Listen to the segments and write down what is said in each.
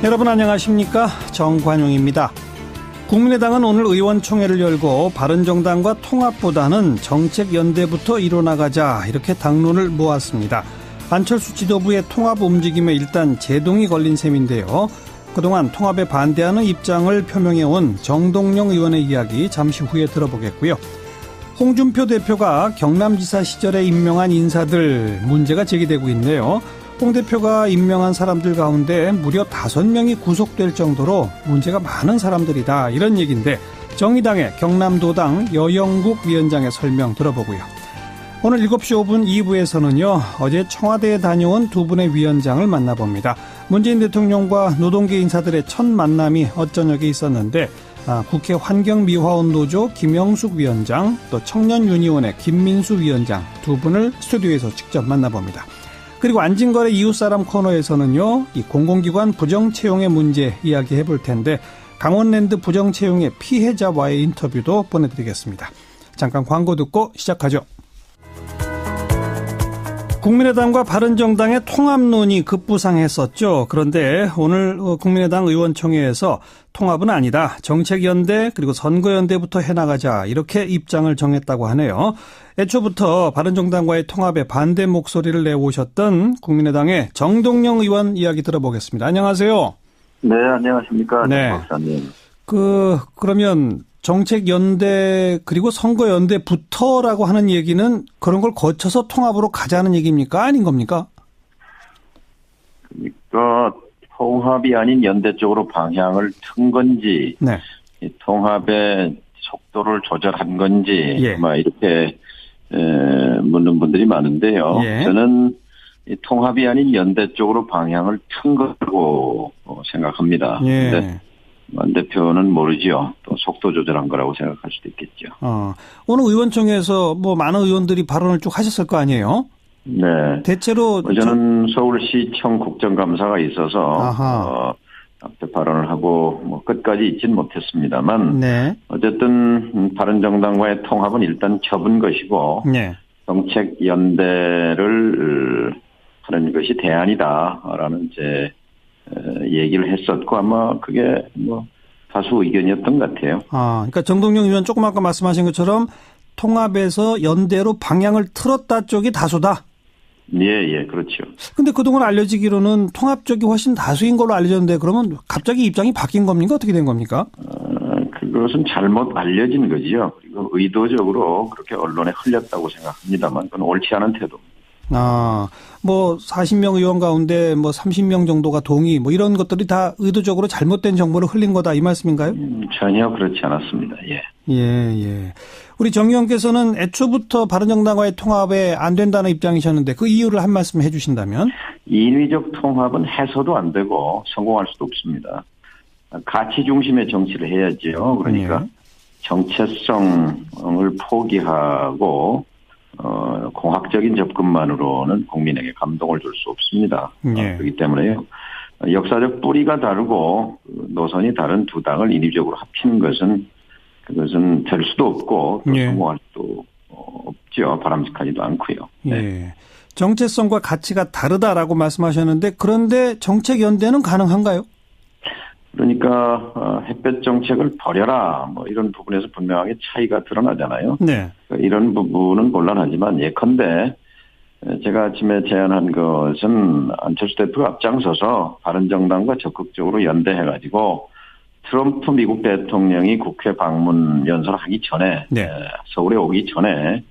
여러분 안녕하십니까? 정관용입니다. 국민의당은 오늘 의원총회를 열고 바른정당과 통합보다는 정책연대부터 이뤄나가자 이렇게 당론을 모았습니다. 안철수 지도부의 통합 움직임에 일단 제동이 걸린 셈인데요. 그동안 통합에 반대하는 입장을 표명해온 정동영 의원의 이야기 잠시 후에 들어보겠고요. 홍준표 대표가 경남지사 시절에 임명한 인사들 문제가 제기되고 있네요. 홍 대표가 임명한 사람들 가운데 무려 5명이 구속될 정도로 문제가 많은 사람들이다 이런 얘기인데 정의당의 경남도당 여영국 위원장의 설명 들어보고요. 오늘 7시 5분 2부에서는요. 어제 청와대에 다녀온 두 분의 위원장을 만나봅니다. 문재인 대통령과 노동계 인사들의 첫 만남이 어저녁에 있었는데 국회 환경미화원 노조 김영숙 위원장 또 청년유니온의 김민수 위원장 두 분을 스튜디오에서 직접 만나봅니다. 그리고 안진걸의 이웃사람 코너에서는요. 이 공공기관 부정채용의 문제 이야기해 볼 텐데 강원랜드 부정채용의 피해자와의 인터뷰도 보내드리겠습니다. 잠깐 광고 듣고 시작하죠. 국민의당과 바른정당의 통합론이 급부상했었죠. 그런데 오늘 국민의당 의원총회에서 통합은 아니다. 정책연대 그리고 선거연대부터 해나가자 이렇게 입장을 정했다고 하네요. 애초부터 바른정당과의 통합에 반대 목소리를 내오셨던 국민의당의 정동영 의원 이야기 들어보겠습니다. 안녕하세요. 네, 안녕하십니까. 네. 정 박사님. 그러면 정책연대 그리고 선거연대부터라고 하는 얘기는 그런 걸 거쳐서 통합으로 가자는 얘기입니까? 아닌 겁니까? 그러니까 통합이 아닌 연대 쪽으로 방향을 튼 건지, 네. 이 통합의 속도를 조절한 건지, 예. 이렇게 묻는 분들이 많은데요. 예. 저는 이 통합이 아닌 연대 쪽으로 방향을 튼 거라고 생각합니다. 예. 근데 안 대표는 모르죠. 또 속도 조절한 거라고 생각할 수도 있겠죠. 오늘 의원총회에서 많은 의원들이 발언을 쭉 하셨을 거 아니에요? 네. 대체로 저는 서울시청 국정감사가 있어서 앞에 발언을 하고 끝까지 있진 못했습니다만 네. 어쨌든 바른정당과의 통합은 일단 접은 것이고 네. 정책 연대를 하는 것이 대안이다라는 제 얘기를 했었고 아마 그게 다수 의견이었던 것 같아요. 그러니까 정동영 의원 조금 아까 말씀하신 것처럼 통합에서 연대로 방향을 틀었다 쪽이 다수다. 예, 그렇죠. 근데 그동안 알려지기로는 통합 쪽이 훨씬 다수인 걸로 알려졌는데 그러면 갑자기 입장이 바뀐 겁니까? 어떻게 된 겁니까? 그것은 잘못 알려진 거지요. 그리고 의도적으로 그렇게 언론에 흘렸다고 생각합니다만 그건 옳지 않은 태도. 40명 의원 가운데 30명 정도가 동의 이런 것들이 다 의도적으로 잘못된 정보를 흘린 거다 이 말씀인가요? 전혀 그렇지 않았습니다. 예. 예. 우리 정 의원께서는 애초부터 바른정당과의 통합에 안 된다는 입장이셨는데 그 이유를 한 말씀 해 주신다면? 인위적 통합은 해서도 안 되고 성공할 수도 없습니다. 가치 중심의 정치를 해야죠. 그러니까 정체성을 포기하고 공학적인 접근만으로는 국민에게 감동을 줄 수 없습니다. 그렇기 때문에요. 역사적 뿌리가 다르고 노선이 다른 두 당을 인위적으로 합치는 그것은 될 수도 없고 또 성공할 수도 없죠. 바람직하지도 않고요. 네. 정체성과 가치가 다르다라고 말씀하셨는데 그런데 정책연대는 가능한가요? 그러니까 햇볕 정책을 버려라 이런 부분에서 분명하게 차이가 드러나잖아요. 네. 이런 부분은 곤란하지만 예컨대 제가 아침에 제안한 것은 안철수 대표가 앞장서서 바른정당과 적극적으로 연대해가지고 트럼프 미국 대통령이 국회 방문 연설을 하기 전에 서울에 오기 전에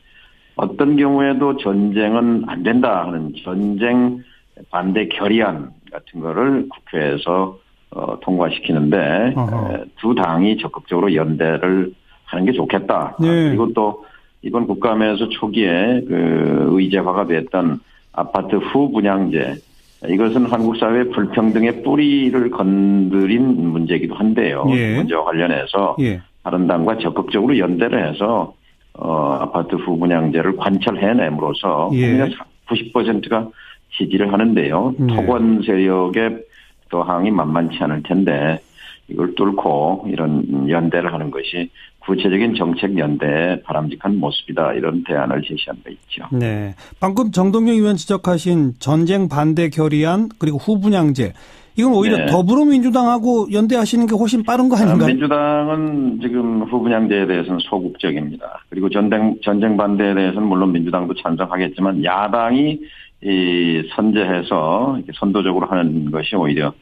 어떤 경우에도 전쟁은 안 된다 하는 전쟁 반대 결의안 같은 거를 국회에서 통과시키는데 두 당이 적극적으로 연대를 하는 게 좋겠다. 그리고 또 이번 국감에서 초기에 의제화가 됐던 아파트 후분양제 이것은 한국 사회 불평등의 뿌리를 건드린 문제이기도 한데요. 문제와 관련해서 다른 당과 적극적으로 연대를 해서 아파트 후분양제를 관철해냄으로써 국민의 90%가 지지를 하는데요. 토건 세력의 저항이 만만치 않을 텐데 이걸 뚫고 이런 연대를 하는 것이 구체적인 정책 연대의 바람직한 모습이다. 이런 대안을 제시한 바 있죠. 네. 방금 정동영 의원 지적하신 전쟁 반대 결의안 그리고 후분양제 이건 오히려 네. 더불어민주당하고 연대하시는 게 훨씬 빠른 거 아닌가요? 민주당은 지금 후분양제에 대해서는 소극적입니다. 그리고 전쟁 반대에 대해서는 물론 민주당도 찬성하겠지만 야당이 선제해서 이렇게 선도적으로 하는 것이 오히려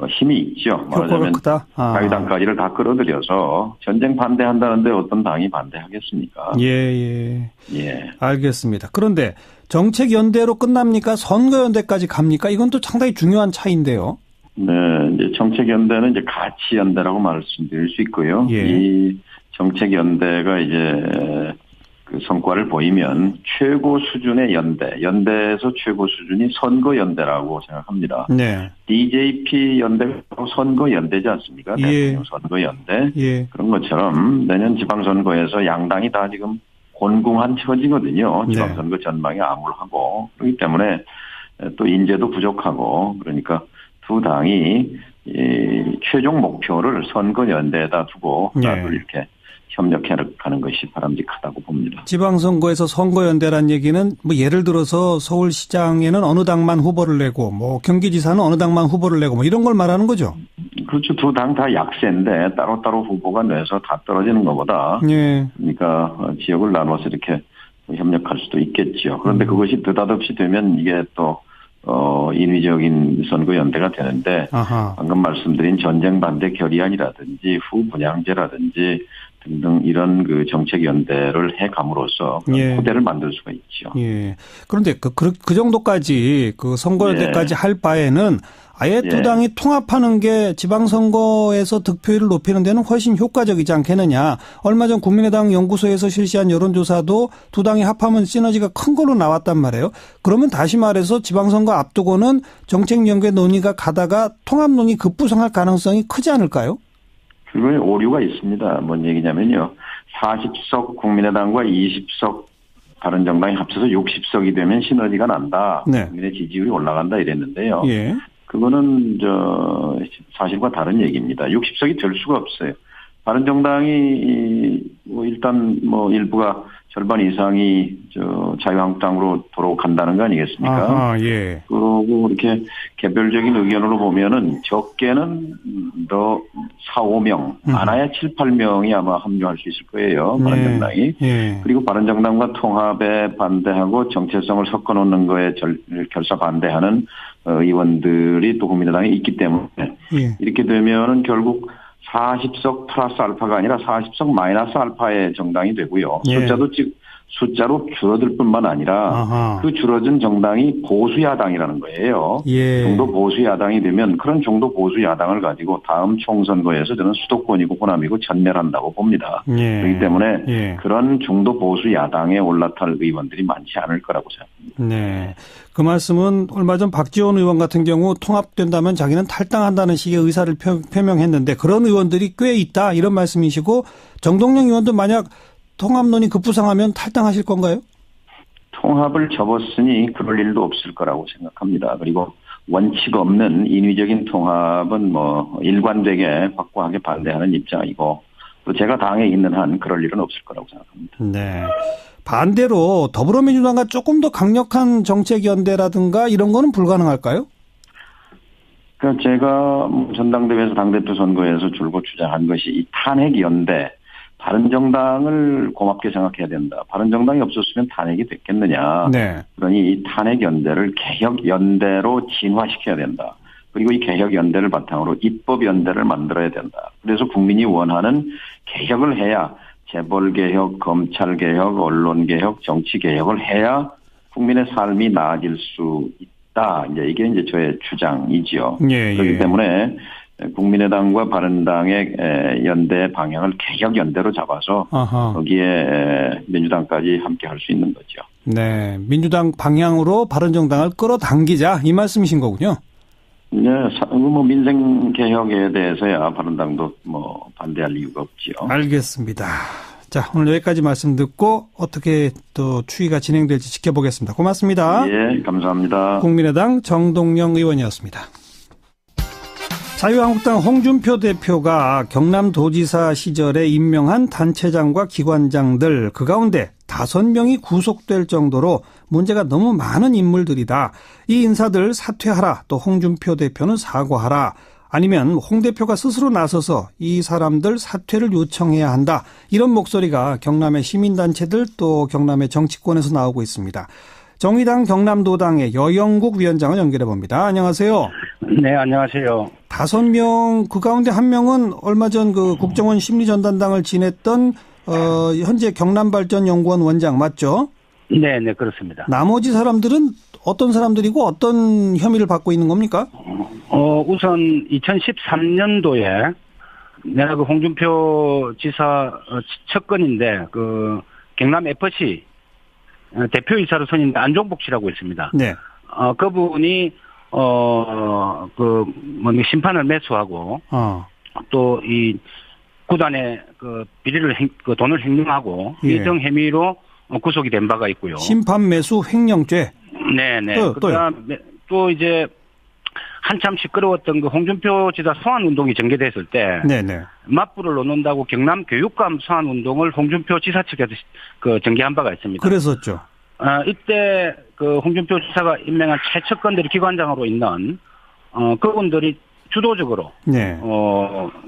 힘이 있죠. 효과가 크다. 자유당까지를 다 끌어들여서 전쟁 반대한다는데 어떤 당이 반대하겠습니까? 예. 알겠습니다. 그런데 정책 연대로 끝납니까? 선거 연대까지 갑니까? 이건 또 상당히 중요한 차이인데요. 네, 이제 정책 연대는 이제 가치 연대라고 말씀드릴 수 있고요. 예. 이 정책 연대가 이제 그 성과를 보이면 최고 수준의 연대에서 최고 수준이 선거 연대라고 생각합니다. 네. DJP 연대하고 선거 연대지 않습니까? 예. 대통령 선거 연대. 예. 그런 것처럼 내년 지방선거에서 양당이 다 지금 곤궁한 처지거든요. 지방선거 전망이 암울하고 그렇기 때문에 또 인재도 부족하고 그러니까 두 당이 이 최종 목표를 선거 연대에다 두고 하나둘 이렇게 협력해 가는 것이 바람직하다고 봅니다. 지방선거에서 선거연대란 얘기는 뭐 예를 들어서 서울시장에는 어느 당만 후보를 내고 뭐 경기지사는 어느 당만 후보를 내고 뭐 이런 걸 말하는 거죠. 그렇죠. 두 당 다 약세인데 따로따로 후보가 내서 다 떨어지는 것보다 예. 그러니까 지역을 나눠서 이렇게 협력할 수도 있겠죠. 그런데 그것이 느닷없이 되면 이게 또 인위적인 선거연대가 되는데 아하. 방금 말씀드린 전쟁 반대 결의안이라든지 후분양제라든지 등등 이런 그 정책 연대를 해감으로써 토대를 만들 수가 있죠. 예. 그런데 그 정도까지 그 선거연대까지 할 바에는 아예 두 당이 통합하는 게 지방선거에서 득표율을 높이는 데는 훨씬 효과적이지 않겠느냐. 얼마 전 국민의당 연구소에서 실시한 여론조사도 두 당이 합하면 시너지가 큰 걸로 나왔단 말이에요. 그러면 다시 말해서 지방선거 앞두고는 정책 연계 논의가 가다가 통합론이 급부상할 가능성이 크지 않을까요? 그거에 오류가 있습니다. 뭔 얘기냐면요. 40석 국민의당과 20석 바른정당이 합쳐서 60석이 되면 시너지가 난다. 네. 국민의 지지율이 올라간다 이랬는데요. 예. 그거는 사실과 다른 얘기입니다. 60석이 될 수가 없어요. 바른정당이 일단 일부가 절반 이상이 자유한국당으로 돌아간다는 거 아니겠습니까? 아하, 예. 그러고 이렇게 개별적인 의견으로 보면은 적게는 더 4, 5명, 많아야 7, 8명이 아마 합류할 수 있을 거예요. 바른정당이. 예. 그리고 바른정당과 통합에 반대하고 정체성을 섞어놓는 거에 결사 반대하는 의원들이 또 국민의당에 있기 때문에 이렇게 되면은 결국 40석 플러스 알파가 아니라 40석 마이너스 알파의 정당이 되고요. 숫자로 줄어들 뿐만 아니라 그 줄어든 정당이 보수 야당이라는 거예요. 중도 보수 야당이 되면 그런 중도 보수 야당을 가지고 다음 총선거에서 저는 수도권이고 호남이고 전멸한다고 봅니다. 그렇기 때문에 그런 중도 보수 야당에 올라탈 의원들이 많지 않을 거라고 생각합니다. 네. 그 말씀은 얼마 전 박지원 의원 같은 경우 통합된다면 자기는 탈당한다는 식의 의사를 표명했는데 그런 의원들이 꽤 있다 이런 말씀이시고 정동영 의원도 만약 통합론이 급부상하면 탈당하실 건가요? 통합을 접었으니 그럴 일도 없을 거라고 생각합니다. 그리고 원칙 없는 인위적인 통합은 일관되게 확고하게 반대하는 입장이고 또 제가 당에 있는 한 그럴 일은 없을 거라고 생각합니다. 네. 반대로 더불어민주당과 조금 더 강력한 정책 연대라든가 이런 거는 불가능할까요? 그러니까 제가 전당대회에서 당대표 선거에서 줄곧 주장한 것이 이 탄핵 연대 바른정당을 고맙게 생각해야 된다. 바른정당이 없었으면 탄핵이 됐겠느냐. 네. 그러니 이 탄핵 연대를 개혁 연대로 진화시켜야 된다. 그리고 이 개혁 연대를 바탕으로 입법 연대를 만들어야 된다. 그래서 국민이 원하는 개혁을 해야 재벌 개혁, 검찰 개혁, 언론 개혁, 정치 개혁을 해야 국민의 삶이 나아질 수 있다. 이게 저의 주장이지요. 그렇기 때문에 국민의당과 바른당의 연대 방향을 개혁 연대로 잡아서 거기에 민주당까지 함께 할 수 있는 거죠. 네, 민주당 방향으로 바른정당을 끌어당기자 이 말씀이신 거군요. 네, 민생 개혁에 대해서야 바른당도 반대할 이유가 없지요. 알겠습니다. 자, 오늘 여기까지 말씀 듣고 어떻게 또 추이가 진행될지 지켜보겠습니다. 고맙습니다. 예, 감사합니다. 국민의당 정동영 의원이었습니다. 자유한국당 홍준표 대표가 경남도지사 시절에 임명한 단체장과 기관장들 그 가운데 5명이 구속될 정도로 문제가 너무 많은 인물들이다. 이 인사들 사퇴하라. 또 홍준표 대표는 사과하라. 아니면 홍 대표가 스스로 나서서 이 사람들 사퇴를 요청해야 한다. 이런 목소리가 경남의 시민단체들 또 경남의 정치권에서 나오고 있습니다. 정의당 경남도당의 여영국 위원장을 연결해 봅니다. 안녕하세요. 네, 안녕하세요. 5명, 그 가운데 1명은 얼마 전 그 국정원 심리전담당을 지냈던 현재 경남발전연구원 원장 맞죠? 네, 네, 그렇습니다. 나머지 사람들은 어떤 사람들이고 어떤 혐의를 받고 있는 겁니까? 우선 2013년도에 내가 그 홍준표 지사 첫 건인데 그 경남 FC 대표이사로 선임된 안종복 씨라고 있습니다. 네. 그분이 심판을 매수하고 또 이 구단의 그 비리를 그 돈을 횡령하고 예. 이등 혐의로 구속이 된 바가 있고요. 심판 매수 횡령죄. 네네. 또요. 또 이제 한참 시끄러웠던 그 홍준표 지사 소환 운동이 전개됐을 때, 네네. 맞불을 놓는다고 경남 교육감 소환 운동을 홍준표 지사 측에서 그 전개한 바가 있습니다. 그랬었죠. 이때 그 홍준표 지사가 임명한 최측근들이 기관장으로 있는 그분들이 주도적으로 네.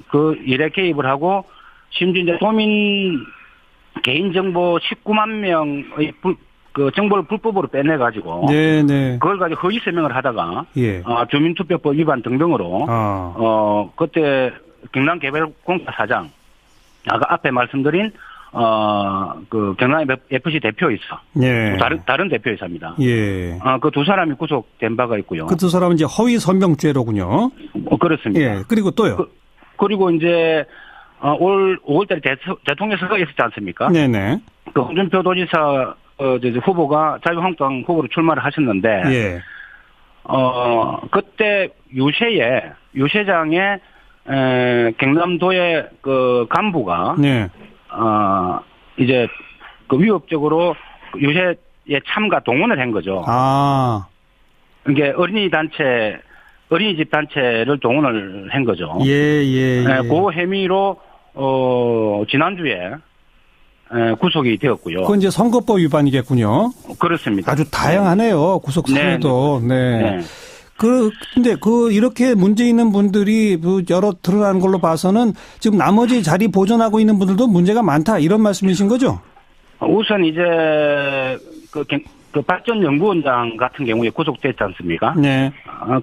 그 일에 개입을 하고 심지어 이제 도민 개인정보 19만 명의 그 정보를 불법으로 빼내가지고 네네. 그걸 가지고 허위 서명을 하다가 예. 주민투표법 위반 등등으로 그때 경남개발공사 사장 아까 앞에 말씀드린 그 경남 FC 대표이사 예. 다른 대표이사입니다. 예. 그 두 사람이 구속된 바가 있고요. 그 두 사람은 이제 허위 설명죄로군요. 그렇습니다. 예. 그리고 또요. 그리고 이제 올 5월달에 대통령 선거가 있었지 않습니까? 네네. 그 홍준표 도지사 후보가 자유한국당 후보로 출마를 하셨는데, 예. 그때 유세장에 경남도의 그 간부가, 네. 이제 그 위협적으로 유세에 참가 동원을 한 거죠. 이게 어린이집 단체를 동원을 한 거죠. 예. 그 혐의로, 지난주에, 구속이 되었고요. 그건 이제 선거법 위반이겠군요. 그렇습니다. 아주 다양하네요. 구속 사유도. 네. 근데 이렇게 문제 있는 분들이 여러 드러나는 걸로 봐서는 지금 나머지 자리 보존하고 있는 분들도 문제가 많다. 이런 말씀이신 거죠? 우선 이제 그 발전연구원장 같은 경우에 구속됐지 않습니까? 네.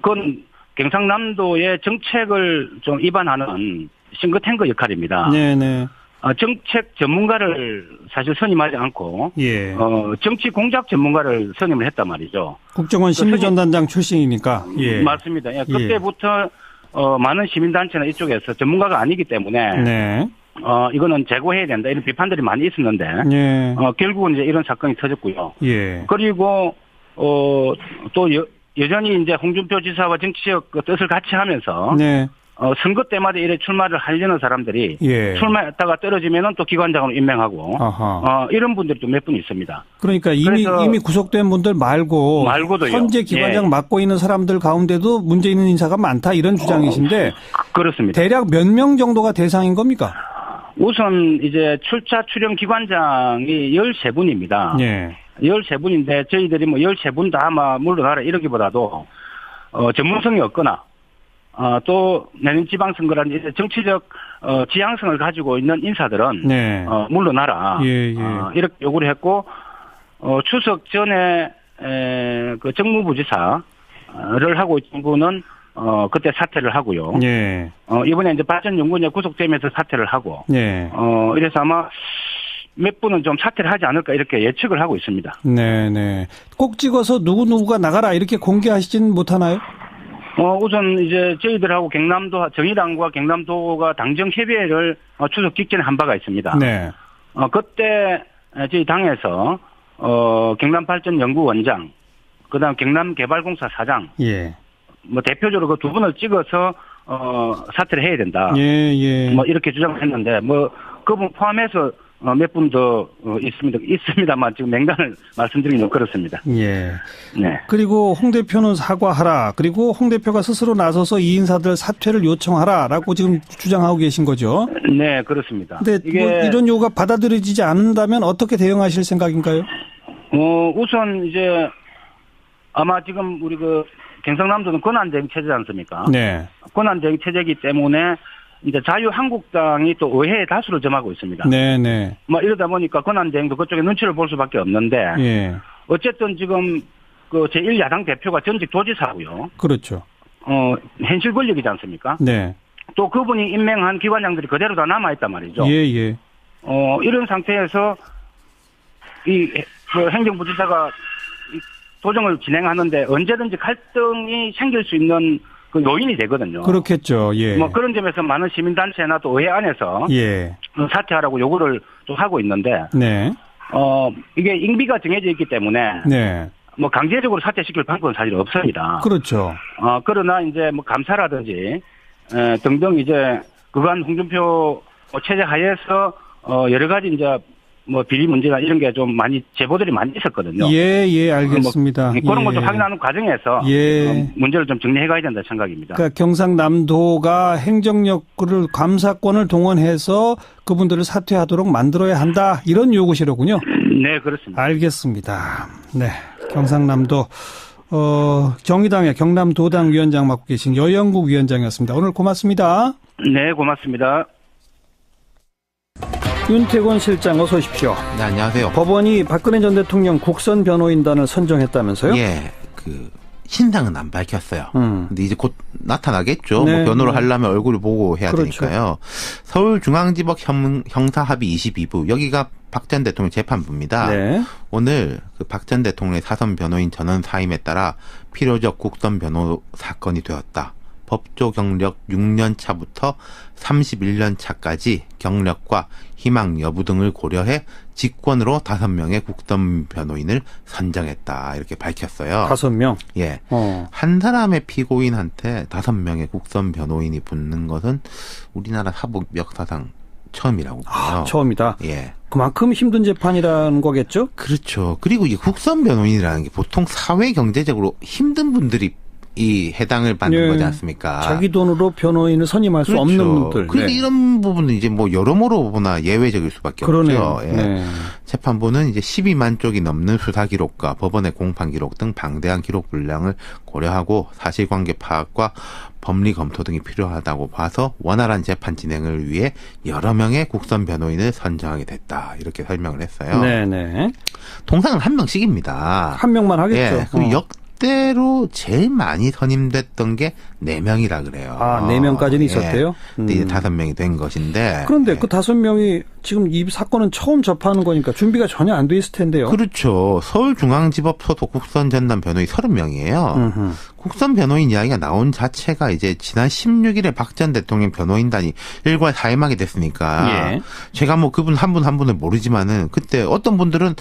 그건 경상남도의 정책을 좀 위반하는 싱크탱크 역할입니다. 네네. 정책 전문가를 사실 선임하지 않고, 예. 정치 공작 전문가를 선임을 했단 말이죠. 국정원 심리전담당 출신이니까. 예. 맞습니다. 예. 그때부터, 많은 시민단체나 이쪽에서 전문가가 아니기 때문에, 네. 이거는 제고해야 된다. 이런 비판들이 많이 있었는데, 예. 결국은 이제 이런 사건이 터졌고요. 예. 그리고, 또 여전히 이제 홍준표 지사와 정치적 그 뜻을 같이 하면서, 네. 선거 때마다 이래 출마를 하려는 사람들이 예. 출마했다가 떨어지면은 또 기관장으로 임명하고 이런 분들이 또 몇 분 있습니다. 그러니까 이미 구속된 분들 말고도요. 현재 기관장 맡고 있는 사람들 가운데도 문제 있는 인사가 많다 이런 주장이신데 그렇습니다. 대략 몇 명 정도가 대상인 겁니까? 우선 이제 출차 출연 기관장이 13분입니다. 예. 13분인데 저희들이 뭐 13분 다 아마 물러나라 이러기보다도 전문성이 없거나 또 내년 지방선거라는 정치적 지향성을 가지고 있는 인사들은 네. 물러나라. 예. 이렇게 요구를 했고 추석 전에 그 정무부지사를 하고 있던 분은 그때 사퇴를 하고요. 예. 이번에 이제 발전연구원에 구속되면서 사퇴를 하고. 예. 이래서 아마 몇 분은 좀 사퇴를 하지 않을까 이렇게 예측을 하고 있습니다. 네네. 꼭 찍어서 누구가 나가라 이렇게 공개하시진 못하나요? 우선 이제 저희들하고 정의당과 경남도가 당정 협의회를 추석 직전에 한 바가 있습니다. 네. 그때 저희 당에서 경남발전연구원장, 그다음 경남개발공사 사장, 예. 뭐 대표적으로 그 두 분을 찍어서 사퇴를 해야 된다. 예. 뭐 이렇게 주장을 했는데 뭐 그분 포함해서 몇 분 더 있습니다만 지금 맹단을 말씀드리면 그렇습니다. 예. 네. 그리고 홍 대표는 사과하라. 그리고 홍 대표가 스스로 나서서 이 인사들 사퇴를 요청하라라고 지금 주장하고 계신 거죠. 네, 그렇습니다. 근데 이게 이런 요구가 받아들여지지 않는다면 어떻게 대응하실 생각인가요? 우선 이제 아마 지금 우리 그 경상남도는 권한대행 체제지 않습니까? 네. 권한대행 체제이기 때문에 이제 자유한국당이 또 의회에 다수를 점하고 있습니다. 네네. 뭐 이러다 보니까 권한대행도 그쪽에 눈치를 볼 수밖에 없는데 예. 어쨌든 지금 그 제1야당 대표가 전직 도지사고요. 그렇죠. 현실 권력이지 않습니까? 네. 또 그분이 임명한 기관장들이 그대로 다 남아있단 말이죠. 예. 이런 상태에서 그 행정부지사가 도정을 진행하는데 언제든지 갈등이 생길 수 있는 그 요인이 되거든요. 그렇겠죠. 예. 뭐 그런 점에서 많은 시민단체나 또 의회 안에서 예. 사퇴하라고 요구를 좀 하고 있는데, 네. 이게 임기가 정해져 있기 때문에, 네. 뭐 강제적으로 사퇴시킬 방법은 사실 없습니다. 그렇죠. 그러나 이제 뭐 감사라든지, 등등 이제 그간 홍준표 체제 하에서, 여러 가지 이제 뭐 비리 문제나 이런 게 좀 많이 제보들이 많이 있었거든요. 예, 알겠습니다. 뭐 그런 걸 좀 확인하는 과정에서 문제를 좀 정리해 가야 된다 생각입니다. 그러니까 경상남도가 행정력을 감사권을 동원해서 그분들을 사퇴하도록 만들어야 한다 이런 요구시로군요. 네, 그렇습니다. 알겠습니다. 네, 경상남도 정의당의 경남도당 위원장 맡고 계신 여영국 위원장이었습니다. 오늘 고맙습니다. 네, 고맙습니다. 윤태곤 실장 어서 오십시오. 네, 안녕하세요. 법원이 박근혜 전 대통령 국선 변호인단을 선정했다면서요? 예, 신상은 안 밝혔어요. 근데 이제 곧 나타나겠죠. 네, 뭐 변호를 하려면 얼굴을 보고 해야 그렇죠. 되니까요. 서울중앙지법 형사합의 22부 여기가 박 전 대통령 재판부입니다. 네. 오늘 그 박 전 대통령의 사선 변호인 전원 사임에 따라 필요적 국선 변호 사건이 되었다. 법조 경력 6년 차부터 31년 차까지 경력과 희망 여부 등을 고려해 직권으로 5명의 국선 변호인을 선정했다. 이렇게 밝혔어요. 5명? 예. 한 사람의 피고인한테 5명의 국선 변호인이 붙는 것은 우리나라 사법 역사상 처음이라고 봐요. 처음이다. 예. 그만큼 힘든 재판이라는 거겠죠? 그렇죠. 그리고 이 국선 변호인이라는 게 보통 사회 경제적으로 힘든 분들이 해당을 받는 거지 않습니까? 자기 돈으로 변호인을 선임할 수 없는 분들. 그런데 이런 부분은 이제 뭐 여러모로 보나 예외적일 수밖에 없죠. 예. 네. 재판부는 이제 12만 쪽이 넘는 수사 기록과 법원의 공판 기록 등 방대한 기록 분량을 고려하고 사실관계 파악과 법리 검토 등이 필요하다고 봐서 원활한 재판 진행을 위해 여러 명의 국선 변호인을 선정하게 됐다. 이렇게 설명을 했어요. 네네. 통상은 한 명씩입니다. 한 명만 하겠죠. 예. 그리고 역대로 제일 많이 선임됐던 게 4명이라 그래요. 4명까지는 있었대요? 근데 이제 5명이 된 것인데. 그런데 그 5명이 지금 이 사건은 처음 접하는 거니까 준비가 전혀 안 돼 있을 텐데요. 그렇죠. 서울중앙지법 소속 국선 전담 변호인 30명이에요. 국선 변호인 이야기가 나온 자체가 이제 지난 16일에 박 전 대통령 변호인단이 일괄 사임하게 됐으니까. 예. 제가 뭐 그분 한 분 한 분을 모르지만은 그때 어떤 분들은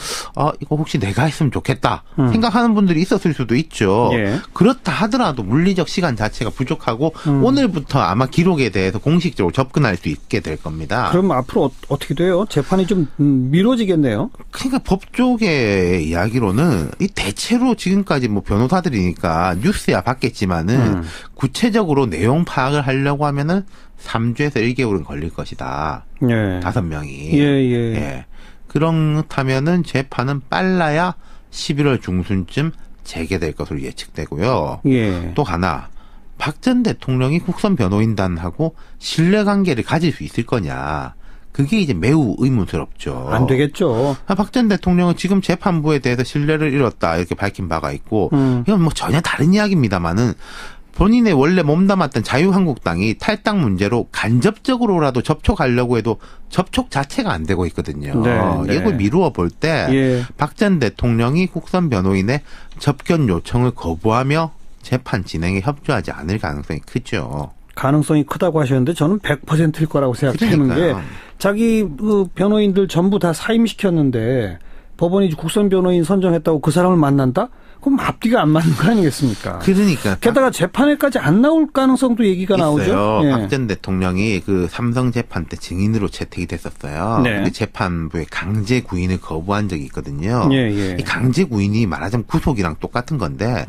이거 혹시 내가 했으면 좋겠다 생각하는 분들이 있었을 수도 있죠. 예. 그렇다 하더라도 물리적 시간 자체가 부족하고 오늘부터 아마 기록에 대해서 공식적으로 접근할 수 있게 될 겁니다. 그럼 앞으로 어떻게 돼요? 재판이 좀 미뤄지겠네요. 그러니까 법조계 이야기로는 이 대체로 지금까지 뭐 변호사들이니까 뉴스야 봤겠지만은 구체적으로 내용 파악을 하려고 하면은 3주에서 1개월은 걸릴 것이다. 예. 5명이. 예. 그렇다면은 재판은 빨라야 11월 중순쯤 재개될 것으로 예측되고요. 예. 또 하나, 박 전 대통령이 국선 변호인단하고 신뢰관계를 가질 수 있을 거냐. 그게 이제 매우 의문스럽죠. 안 되겠죠. 박 전 대통령은 지금 재판부에 대해서 신뢰를 잃었다 이렇게 밝힌 바가 있고 이건 뭐 전혀 다른 이야기입니다만은 본인의 원래 몸담았던 자유한국당이 탈당 문제로 간접적으로라도 접촉하려고 해도 접촉 자체가 안 되고 있거든요. 네. 이걸 미루어 볼 때 박 전 대통령이 국선 변호인의 접견 요청을 거부하며 재판 진행에 협조하지 않을 가능성이 크죠. 가능성이 크다고 하셨는데 저는 100%일 거라고 생각하는 게 자기 그 변호인들 전부 다 사임시켰는데 법원이 국선 변호인 선정했다고 그 사람을 만난다? 그럼 앞뒤가 안 맞는 거 아니겠습니까? 그러니까. 게다가 재판에까지 안 나올 가능성도 얘기가 나오죠. 예. 박 전 대통령이 그 삼성 재판 때 증인으로 채택이 됐었어요. 네. 근데 재판부에 강제 구인을 거부한 적이 있거든요. 예. 이 강제 구인이 말하자면 구속이랑 똑같은 건데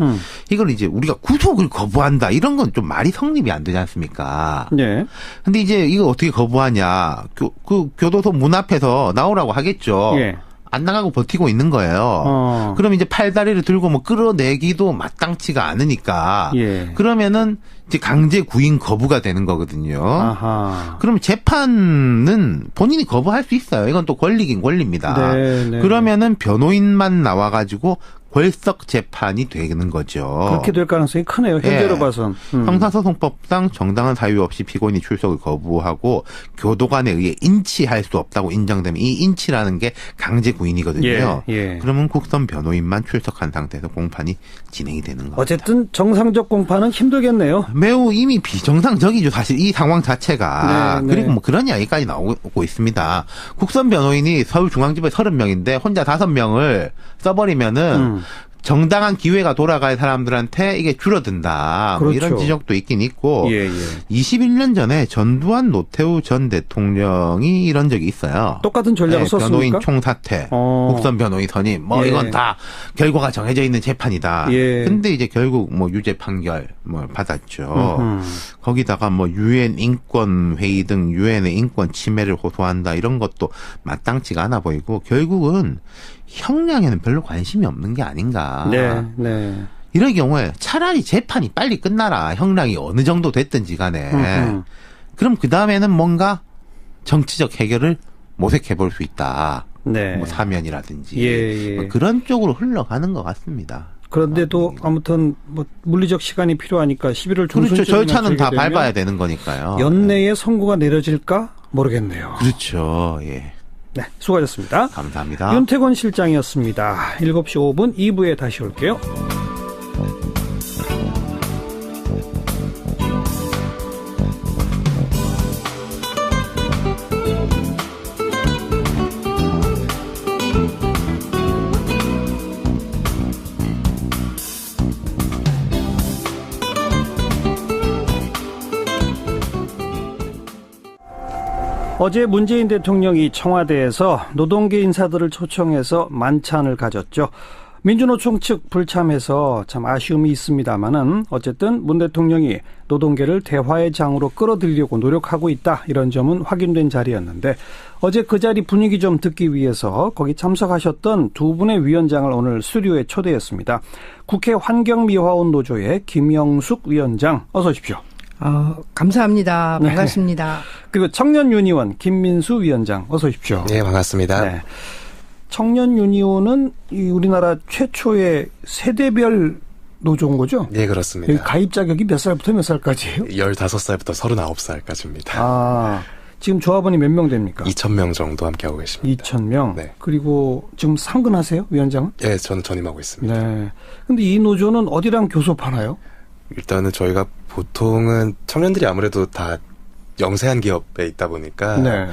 이걸 이제 우리가 구속을 거부한다 이런 건 좀 말이 성립이 안 되지 않습니까? 네. 근데 이제 이거 어떻게 거부하냐? 그 교도소 문 앞에서 나오라고 하겠죠. 예. 안 나가고 버티고 있는 거예요. 그럼 이제 팔다리를 들고 뭐 끌어내기도 마땅치가 않으니까. 예. 그러면은 이제 강제 구인 거부가 되는 거거든요. 아하. 그럼 재판은 본인이 거부할 수 있어요. 이건 또 권리긴 권리입니다. 네, 네. 그러면은 변호인만 나와가지고 궐석 재판이 되는 거죠. 그렇게 될 가능성이 크네요. 현재로 예. 봐선. 형사소송법상 정당한 사유 없이 피고인이 출석을 거부하고 교도관에 의해 인치할 수 없다고 인정되면 이 인치라는 게 강제 구인이거든요. 예, 예. 그러면 국선 변호인만 출석한 상태에서 공판이 진행이 되는 겁니다. 어쨌든 정상적 공판은 힘들겠네요. 매우 이미 비정상적이죠. 사실 이 상황 자체가. 네, 네. 그리고 뭐 그런 이야기까지 나오고 있습니다. 국선 변호인이 서울중앙지법에 30명인데 혼자 5명을 써버리면은 정당한 기회가 돌아갈 사람들한테 이게 줄어든다. 그렇죠. 뭐 이런 지적도 있긴 있고. 예, 예. 21년 전에 전두환 노태우 전 대통령이 이런 적이 있어요. 똑같은 전략을 썼습니까? 변호인 총사퇴, 국선 변호인 선임, 뭐 예. 이건 다 결과가 정해져 있는 재판이다. 예. 근데 이제 결국 뭐 유죄 판결 뭐 받았죠. 거기다가 뭐 유엔 인권 회의 등 유엔의 인권 침해를 호소한다 이런 것도 마땅치가 않아 보이고 결국은 형량에는 별로 관심이 없는 게 아닌가. 네, 네. 이럴 경우에 차라리 재판이 빨리 끝나라. 형량이 어느 정도 됐든지 간에. 그럼 그 다음에는 뭔가 정치적 해결을 모색해 볼 수 있다. 네. 뭐 사면이라든지. 예, 예. 뭐 그런 쪽으로 흘러가는 것 같습니다. 그런데도 아무튼 뭐 물리적 시간이 필요하니까 11월 중순쯤 그렇죠. 절차는 다 밟아야 되는 거니까요. 연내에 선고가 내려질까 모르겠네요. 그렇죠. 예. 네, 수고하셨습니다. 감사합니다. 윤태권 실장이었습니다. 7시 5분 2부에 다시 올게요. 어제 문재인 대통령이 청와대에서 노동계 인사들을 초청해서 만찬을 가졌죠. 민주노총 측 불참해서 참 아쉬움이 있습니다마는 어쨌든 문 대통령이 노동계를 대화의 장으로 끌어들이려고 노력하고 있다. 이런 점은 확인된 자리였는데 어제 그 자리 분위기 좀 듣기 위해서 거기 참석하셨던 두 분의 위원장을 오늘 스튜디오에 초대했습니다. 국회 환경미화원 노조의 김영숙 위원장 어서 오십시오. 감사합니다. 네. 반갑습니다. 그리고 청년유니원 김민수 위원장 어서 오십시오. 네, 반갑습니다. 네. 청년유니온은 우리나라 최초의 세대별 노조인 거죠? 네, 그렇습니다. 여기 가입 자격이 몇 살부터 몇 살까지예요? 15살부터 39살까지입니다. 아, 지금 조합원이 몇 명 됩니까? 2,000명 정도 함께하고 계십니다. 2,000명? 네. 그리고 지금 상근하세요, 위원장은? 네, 저는 전임하고 있습니다. 네. 근데 이 노조는 어디랑 교섭하나요? 일단은 저희가 보통은 청년들이 아무래도 다 영세한 기업에 있다 보니까 네.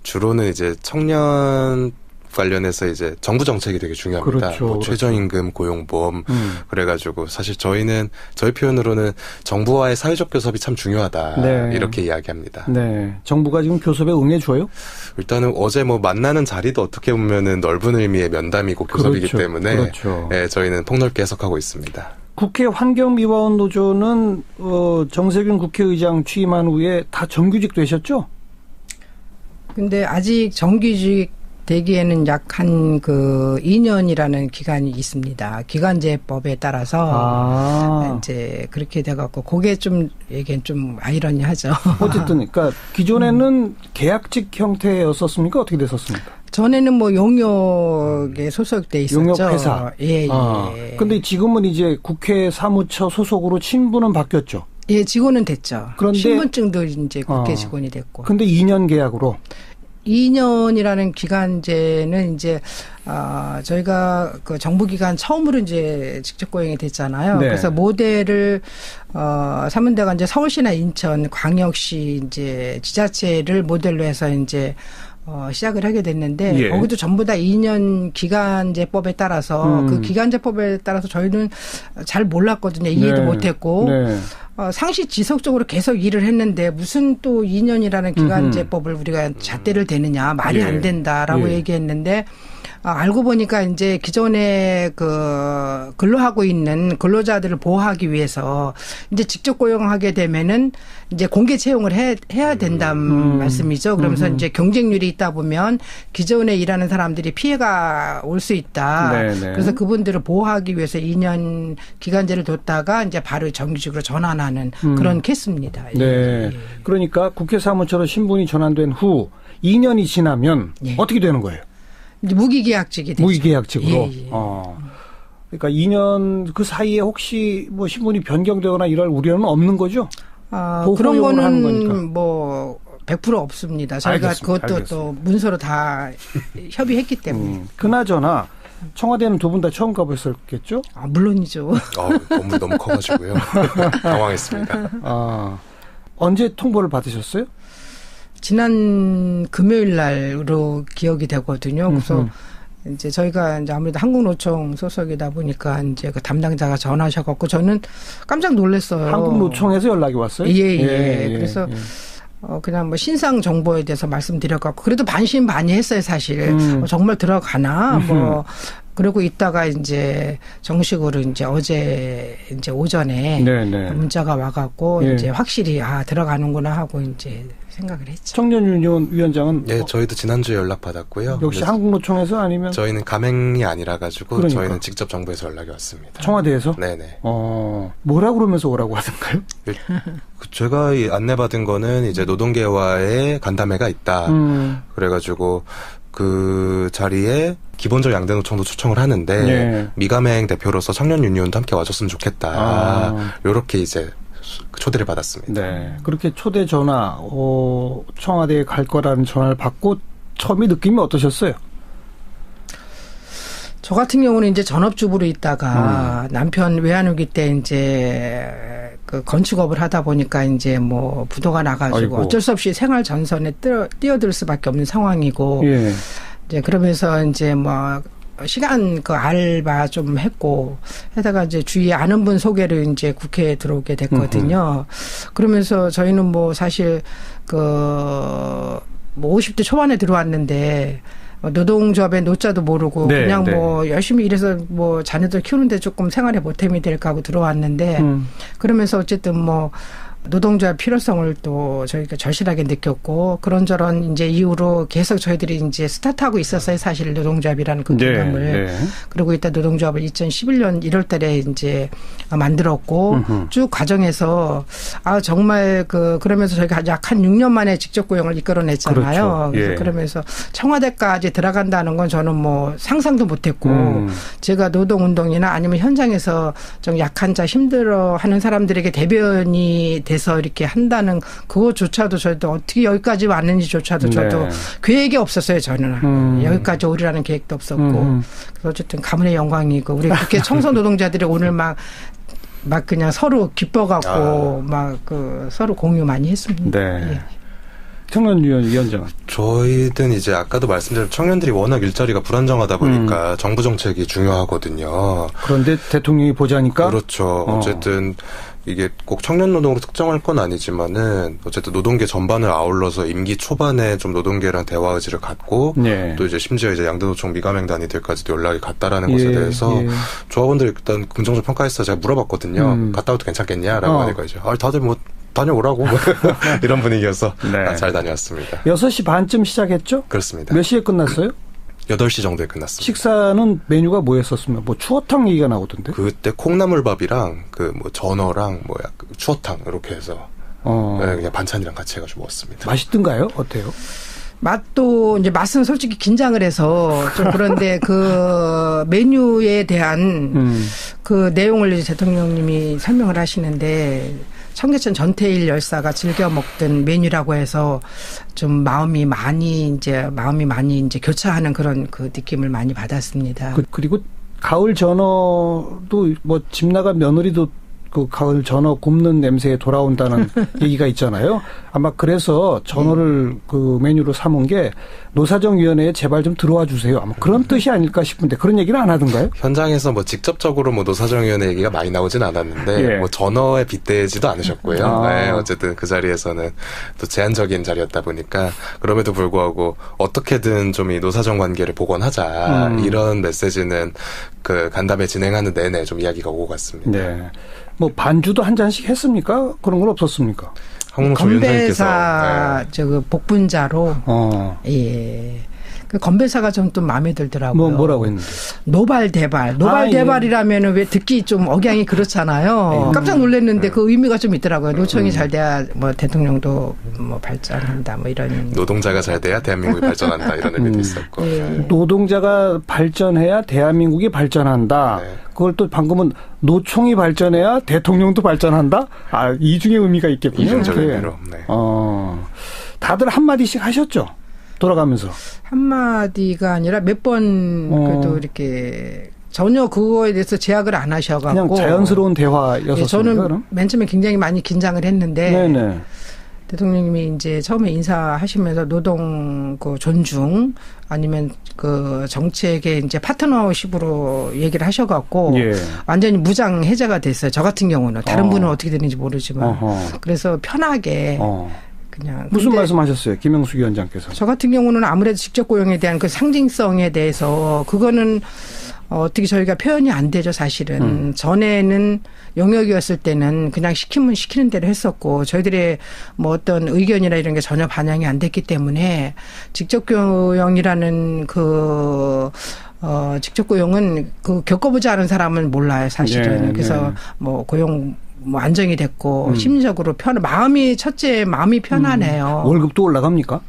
주로는 이제 청년 관련해서 이제 정부 정책이 되게 중요합니다. 그렇죠, 뭐 최저임금, 고용보험 그래가지고 사실 저희는 저희 표현으로는 정부와의 사회적 교섭이 참 중요하다 네. 이렇게 이야기합니다. 네. 정부가 지금 교섭에 응해줘요? 일단은 어제 뭐 만나는 자리도 어떻게 보면은 넓은 의미의 면담이고 교섭이기 그렇죠, 때문에 그렇죠. 네, 저희는 폭넓게 해석하고 있습니다. 국회 환경미화원 노조는 정세균 국회의장 취임한 후에 다 정규직 되셨죠? 근데 아직 정규직 되기에는 약 한 2년이라는 기간이 있습니다. 기간제법에 따라서 이제 그렇게 돼갖고 그게 좀 이게 좀 아이러니하죠. 어쨌든 그러니까 기존에는 계약직 형태였었습니까? 어떻게 됐었습니까? 전에는 뭐 용역에 소속돼 있었죠. 용역회사. 예, 예. 근데 지금은 이제 국회 사무처 소속으로 신분은 바뀌었죠. 예, 직원은 됐죠. 그런데 신분증도 이제 국회 직원이 됐고. 근데 2년 계약으로. 2년이라는 기간제는 이제 저희가 그 정부기관 처음으로 이제 직접 고용이 됐잖아요. 네. 그래서 모델을 삼은 데가 이제 서울시나 인천, 광역시 이제 지자체를 모델로 해서 이제 시작을 하게 됐는데 예. 거기도 전부 다 2년 기간제법에 따라서 그 기간제법에 따라서 저희는 잘 몰랐거든요. 이해도 네. 못했고. 네. 상시 지속적으로 계속 일을 했는데 무슨 또 2년이라는 기간제법을 우리가 잣대를 대느냐 말이 예. 안 된다라고 예. 얘기했는데 알고 보니까 이제 기존에 그 근로하고 있는 근로자들을 보호하기 위해서 이제 직접 고용하게 되면은 이제 공개 채용을 해야 된다는 말씀이죠. 그러면서 이제 경쟁률이 있다 보면 기존에 일하는 사람들이 피해가 올 수 있다. 네네. 그래서 그분들을 보호하기 위해서 2년 기간제를 뒀다가 이제 바로 정규직으로 전환하는 그런 케이스입니다. 네. 예. 그러니까 국회 사무처로 신분이 전환된 후 2년이 지나면 예. 어떻게 되는 거예요? 이제 무기계약직이 되죠. 무기계약직으로. 예, 예. 그러니까 2년 그 사이에 혹시 뭐 신분이 변경되거나 이럴 우려는 없는 거죠? 그런 보호용을 하는 거니까. 거는 뭐 100% 없습니다. 저희가 알겠습니다. 그것도 알겠습니다. 또 문서로 다 협의했기 때문에. 그나저나 청와대는 두 분 다 처음 가보셨겠죠? 물론이죠. 건물이 너무 커가지고요. 당황했습니다. 언제 통보를 받으셨어요? 지난 금요일 날로 기억이 되거든요. 그래서 이제 저희가 이제 아무래도 한국노총 소속이다 보니까 이제 그 담당자가 전화하셔갖고 저는 깜짝 놀랐어요. 한국노총에서 연락이 왔어요? 예. 그래서 그냥 뭐 신상 정보에 대해서 말씀드려갖고 그래도 반신반의했어요 사실. 정말 들어가나 뭐 그러고 있다가 이제 정식으로 이제 어제 이제 오전에 네네. 문자가 와갖고 예. 이제 확실히 들어가는구나 하고 이제 생각을 했죠. 청년유니온 위원장은 네, 저희도 지난주에 연락 받았고요. 역시 한국노총에서 아니면 저희는 가맹이 아니라 가지고 그러니까. 저희는 직접 정부에서 연락이 왔습니다. 청와대에서? 네네. 뭐라 그러면서 오라고 하던가요? 제가 안내받은 거는 이제 노동계와의 간담회가 있다. 그래가지고 그 자리에 기본적 양대노총도 초청을 하는데 예. 미가맹 대표로서 청년 유니온도 함께 와줬으면 좋겠다. 요렇게 이제 초대를 받았습니다. 네. 그렇게 초대 전화, 청와대에 갈 거라는 전화를 받고 처음에 느낌이 어떠셨어요? 저 같은 경우는 이제 전업주부로 있다가 남편 외환위기 때 이제 그 건축업을 하다 보니까 이제 뭐 부도가 나가지고 아이고. 어쩔 수 없이 생활 전선에 뛰어들 수밖에 없는 상황이고 예. 이제 그러면서 이제 뭐 시간 그 알바 좀 했고 해다가 이제 주위에 아는 분 소개로 이제 국회에 들어오게 됐거든요. 그러면서 저희는 뭐 사실 그 뭐 50대 초반에 들어왔는데 노동조합의 노자도 모르고 네, 그냥 네. 뭐 열심히 일해서 뭐 자녀들 키우는데 조금 생활에 보탬이 될까 하고 들어왔는데 그러면서 어쨌든 뭐 노동조합 필요성을 또 저희가 절실하게 느꼈고 그런저런 이제 이후로 계속 저희들이 이제 스타트하고 있었어요. 사실 노동조합이라는 그 개념을. 네. 그리고 이따 노동조합을 2011년 1월 달에 이제 만들었고 쭉 과정에서 정말 그러면서 저희가 약 한 6년 만에 직접 고용을 이끌어냈잖아요. 그렇죠. 예. 그래서 그러면서 청와대까지 들어간다는 건 저는 뭐 상상도 못했고 제가 노동운동이나 아니면 현장에서 좀 약한 자 힘들어하는 사람들에게 대변이 돼서 이렇게 한다는 그것조차도 저도 어떻게 여기까지 왔는지조차도 저도 네. 계획이 없었어요. 저는 여기까지 오리라는 계획도 없었고 그래서 어쨌든 가문의 영광이고 우리 국회 청소 노동자들이 오늘 막 그냥 서로 기뻐갖고 막 서로 공유 많이 했습니다. 네. 예. 청년위원장은? 저희는 이제 아까도 말씀드린 청년들이 워낙 일자리가 불안정하다 보니까 정부 정책이 중요하거든요. 그런데 대통령이 보자니까? 그렇죠. 어쨌든 이게 꼭 청년 노동으로 특정할 건 아니지만은 어쨌든 노동계 전반을 아울러서 임기 초반에 좀 노동계랑 대화 의지를 갖고 네. 또 이제 심지어 이제 양대노총 미가맹 단위들까지도 연락이 갔다라는 것에 대해서 조합원들 일단 긍정적 평가해서 제가 물어봤거든요. 갔다 와도 괜찮겠냐라고 하니까 이제 다들 뭐 다녀오라고 이런 분위기여서 네. 잘 다녀왔습니다. 6시 반쯤 시작했죠? 그렇습니다. 몇 시에 끝났어요? 8시 정도에 끝났습니다. 식사는 메뉴가 뭐였었습니까? 뭐 추어탕 얘기가 나오던데? 그때 콩나물밥이랑 뭐 전어랑 뭐 약간 추어탕 이렇게 해서 네, 그냥 반찬이랑 같이 해가지고 먹었습니다. 맛있던가요? 어때요? 맛은 솔직히 긴장을 해서 좀 그런데 그 메뉴에 대한 그 내용을 이제 대통령님이 설명을 하시는데 청계천 전태일 열사가 즐겨 먹던 메뉴라고 해서 좀 마음이 많이 이제 교차하는 그런 그 느낌을 많이 받았습니다. 그리고 가을 전어도 뭐 집 나간 며느리도 그 가을 전어 굽는 냄새에 돌아온다는 얘기가 있잖아요. 아마 그래서 전어를 그 메뉴로 삼은 게 노사정위원회에 제발 좀 들어와 주세요. 아마 그런 뜻이 아닐까 싶은데 그런 얘기를 안 하던가요? 현장에서 뭐 직접적으로 뭐 노사정위원회 얘기가 많이 나오진 않았는데 뭐 전어에 빗대지도 않으셨고요. 네, 어쨌든 그 자리에서는 또 제한적인 자리였다 보니까 그럼에도 불구하고 어떻게든 좀 이 노사정 관계를 복원하자 이런 메시지는 그 간담회 진행하는 내내 좀 이야기가 오고 갔습니다. 네. 뭐 반주도 한 잔씩 했습니까? 그런 건 없었습니까? 건배사 저 복분자로 예. 그 건배사가 좀 또 마음에 들더라고요. 뭐라고 했는데? 노발대발이라면은 왜 듣기 좀 억양이 그렇잖아요. 깜짝 놀랐는데 그 의미가 좀 있더라고요. 노총이 잘 돼야 뭐 대통령도 뭐 발전한다 뭐 이런. 노동자가 잘 돼야 대한민국이 발전한다 이런 의미도 있었고. 예. 노동자가 발전해야 대한민국이 발전한다. 네. 그걸 또 방금은 노총이 발전해야 대통령도 발전한다? 아, 이중의 의미가 있겠군요. 이중적 의미로. 네. 다들 한마디씩 하셨죠? 돌아가면서. 한마디가 아니라 몇 번 그래도 이렇게 전혀 그거에 대해서 제약을 안 하셔갖고. 그냥 자연스러운 대화였었습니까? 예, 저는 그럼? 맨 처음에 굉장히 많이 긴장을 했는데. 네네. 대통령님이 이제 처음에 인사하시면서 노동 그 존중 아니면 그 정책의 이제 파트너십으로 얘기를 하셔갖고 완전히 무장 해제가 됐어요. 저 같은 경우는 다른 분은 어떻게 되는지 모르지만 그래서 편하게 그냥 무슨 말씀하셨어요, 김영수 위원장께서? 저 같은 경우는 아무래도 직접 고용에 대한 그 상징성에 대해서 그거는 어떻게 저희가 표현이 안 되죠, 사실은. 전에는 영역이었을 때는 그냥 시키면 시키는 대로 했었고 저희들의 뭐 어떤 의견이나 이런 게 전혀 반영이 안 됐기 때문에 직접 고용이라는 직접 고용은 그 겪어보지 않은 사람은 몰라요, 사실은. 네, 그래서 네. 뭐 고용 뭐 안정이 됐고 심리적으로 마음이 편하네요. 월급도 올라갑니까?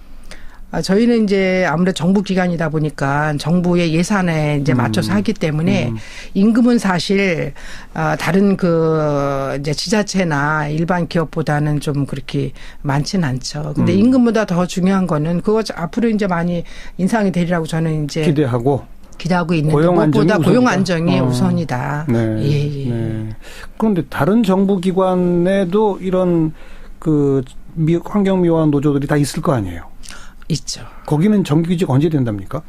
저희는 이제 아무래도 정부 기관이다 보니까 정부의 예산에 이제 맞춰서 하기 때문에 임금은 사실 다른 그 이제 지자체나 일반 기업보다는 좀 그렇게 많지는 않죠. 근데 임금보다 더 중요한 거는 그거 앞으로 이제 많이 인상이 되리라고 저는 이제 기대하고 있는데 무엇보다 고용 안정이 우선이다. 네. 예. 네. 그런데 다른 정부 기관에도 이런 그 환경미화원 노조들이 다 있을 거 아니에요? 있죠. 거기는 정규직 언제 된답니까?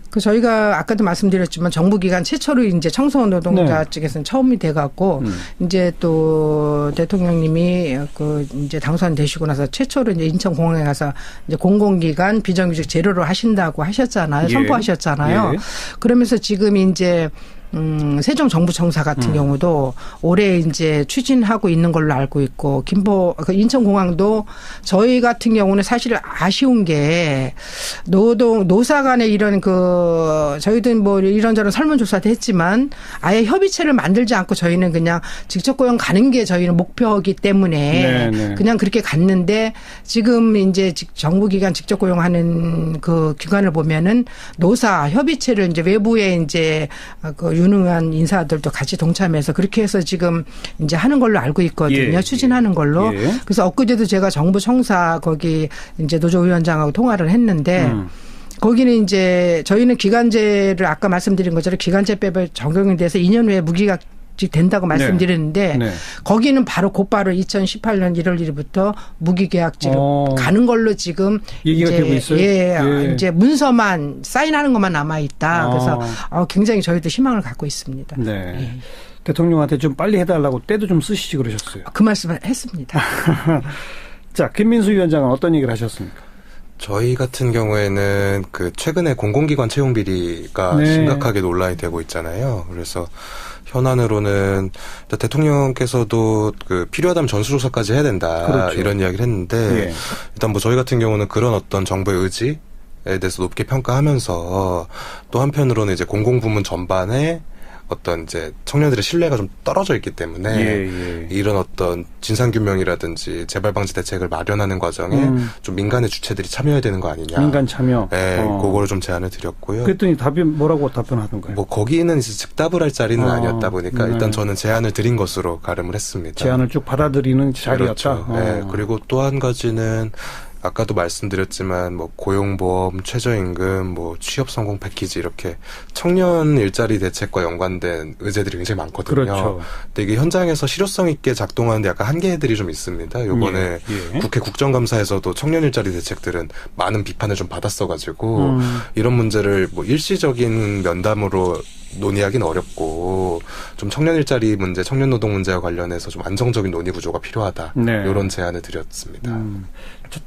그 저희가 아까도 말씀드렸지만 정부기관 최초로 이제 청소년 노동자 측에서는 처음이 돼갖고 이제 또 대통령님이 그 이제 당선되시고 나서 최초로 이제 인천공항에 가서 이제 공공기관 비정규직 제로로 하신다고 하셨잖아요. 선포하셨잖아요. 그러면서 지금 이제 세종정부청사 같은 경우도 올해 이제 추진하고 있는 걸로 알고 있고 인천공항도 저희 같은 경우는 사실 아쉬운 게 노사 간에 이런 저희도 뭐 이런저런 설문조사도 했지만 아예 협의체를 만들지 않고 저희는 그냥 직접 고용 가는 게 저희는 목표이기 때문에 그냥 그렇게 갔는데 지금 이제 정부기관 직접 고용하는 그 기관을 보면은 노사 협의체를 이제 외부에 이제 유능한 인사들도 같이 동참해서 그렇게 해서 지금 이제 하는 걸로 알고 있거든요. 추진하는 걸로. 그래서 엊그제도 제가 정부 청사 거기 이제 노조위원장하고 통화를 했는데 거기는 이제 저희는 기간제를 아까 말씀드린 것처럼 기간제법에 적용이 돼서 2년 후에 무기각직 된다고 말씀드렸는데 거기는 곧바로 2018년 1월 1일부터 무기계약직으로 가는 걸로 지금 얘기가 되고 있어요. 이제 문서만 사인하는 것만 남아 있다. 그래서 굉장히 저희도 희망을 갖고 있습니다. 네. 대통령한테 좀 빨리 해달라고 때도 좀 쓰시지 그러셨어요. 그 말씀을 했습니다. 자, 김민수 위원장은 어떤 얘기를 하셨습니까? 저희 같은 경우에는 그 최근에 공공기관 채용 비리가 심각하게 논란이 되고 있잖아요. 그래서 현안으로는 대통령께서도 그 필요하다면 전수조사까지 해야 된다 이런 이야기를 했는데 일단 뭐 저희 같은 경우는 그런 어떤 정부의 의지에 대해서 높게 평가하면서 또 한편으로는 이제 공공부문 전반에 어떤 이제 청년들의 신뢰가 좀 떨어져 있기 때문에 이런 어떤 진상규명이라든지 재발방지 대책을 마련하는 과정에 좀 민간의 주체들이 참여해야 되는 거 아니냐. 민간 참여. 네, 그거를 좀 제안을 드렸고요. 그랬더니 뭐라고 답변하던가요? 뭐 거기는 이제 즉답을 할 자리는 아니었다 보니까 일단 저는 제안을 드린 것으로 가름을 했습니다. 제안을 쭉 받아들이는 자리였다. 그렇죠. 네, 그리고 또 한 가지는 아까도 말씀드렸지만 뭐 고용보험, 최저임금, 뭐 취업 성공 패키지 이렇게 청년 일자리 대책과 연관된 의제들이 굉장히 많거든요. 그렇죠. 근데 이게 현장에서 실효성 있게 작동하는데 약간 한계들이 좀 있습니다. 이번에 국회 국정감사에서도 청년 일자리 대책들은 많은 비판을 좀 받았어가지고 이런 문제를 뭐 일시적인 면담으로 논의하기는 어렵고 좀 청년 일자리 문제, 청년 노동 문제와 관련해서 좀 안정적인 논의 구조가 필요하다. 네. 이런 제안을 드렸습니다.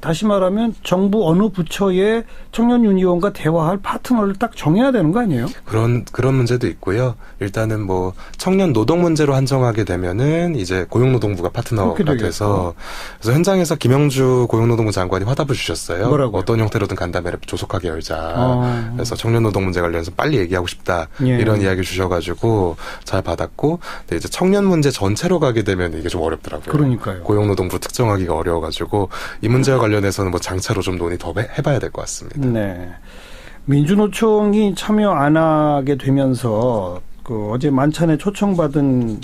다시 말하면 정부 어느 부처에 청년 유니온과 대화할 파트너를 딱 정해야 되는 거 아니에요? 그런 문제도 있고요. 일단은 뭐 청년 노동 문제로 한정하게 되면은 이제 고용노동부가 파트너가 돼서 그래서 현장에서 김영주 고용노동부 장관이 화답을 주셨어요. 뭐라고요? 어떤 형태로든 간담회를 조속하게 열자. 그래서 청년 노동 문제 관련해서 빨리 얘기하고 싶다. 이런 이야기를 주셔가지고 잘 받았고, 근데 이제 청년 문제 전체로 가게 되면 이게 좀 어렵더라고요. 그러니까요. 고용노동부 특정하기가 어려워가지고 이 문제와 관련해서는 뭐 장차로 좀 논의 더 해봐야 될 것 같습니다. 네. 민주노총이 참여 안 하게 되면서 그 어제 만찬에 초청받은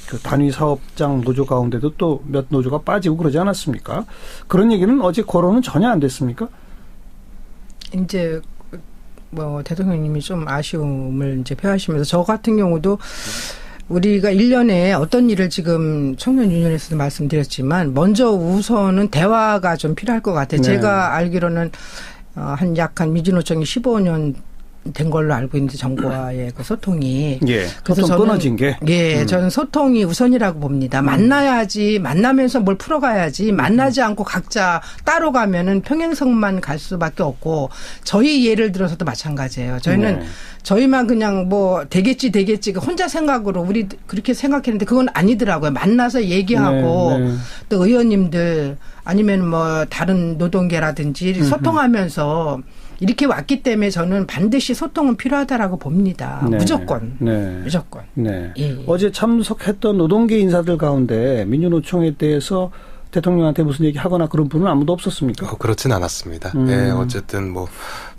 그 단위 사업장 노조 가운데도 또 몇 노조가 빠지고 그러지 않았습니까? 그런 얘기는 어제 거론은 전혀 안 됐습니까? 이제 뭐 대통령님이 좀 아쉬움을 이제 표하시면서 저 같은 경우도 우리가 1년에 어떤 일을 지금 청년 유니온에서도 말씀드렸지만 먼저 우선은 대화가 좀 필요할 것 같아요. 네. 제가 알기로는 한 민주노총이 15년 된 걸로 알고 있는데 정부와의 그 소통이. 예. 그래서 소통 끊어진 게. 예, 저는 소통이 우선이라고 봅니다. 만나야지, 만나면서 뭘 풀어가야지, 만나지 않고 각자 따로 가면은 평행선만 갈 수밖에 없고, 저희 예를 들어서도 마찬가지예요. 저희는 저희만 그냥 뭐 되겠지 혼자 생각으로 우리 그렇게 생각했는데 그건 아니더라고요. 만나서 얘기하고 또 의원님들 아니면 뭐 다른 노동계라든지 소통하면서 이렇게 왔기 때문에 저는 반드시 소통은 필요하다라고 봅니다. 네. 무조건. 네. 무조건. 네. 예. 어제 참석했던 노동계 인사들 가운데 민주노총에 대해서 대통령한테 무슨 얘기 하거나 그런 분은 아무도 없었습니까? 그렇진 않았습니다. 예, 어쨌든 뭐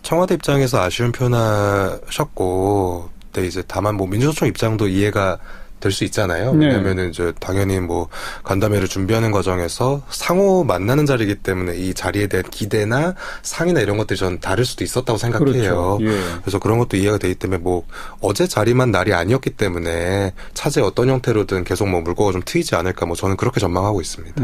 청와대 입장에서 아쉬운 표현하셨고, 근데 이제 다만 뭐 민주노총 입장도 이해가 될 수 있잖아요. 왜냐면은 이제 당연히 뭐 간담회를 준비하는 과정에서 상호 만나는 자리이기 때문에 이 자리에 대한 기대나 상이나 이런 것들이 전 다를 수도 있었다고 생각해요. 그렇죠. 예. 그래서 그런 것도 이해가 되기 때문에 뭐 어제 자리만 날이 아니었기 때문에 차제 어떤 형태로든 계속 뭐 물꼬가 좀 트이지 않을까 뭐 저는 그렇게 전망하고 있습니다.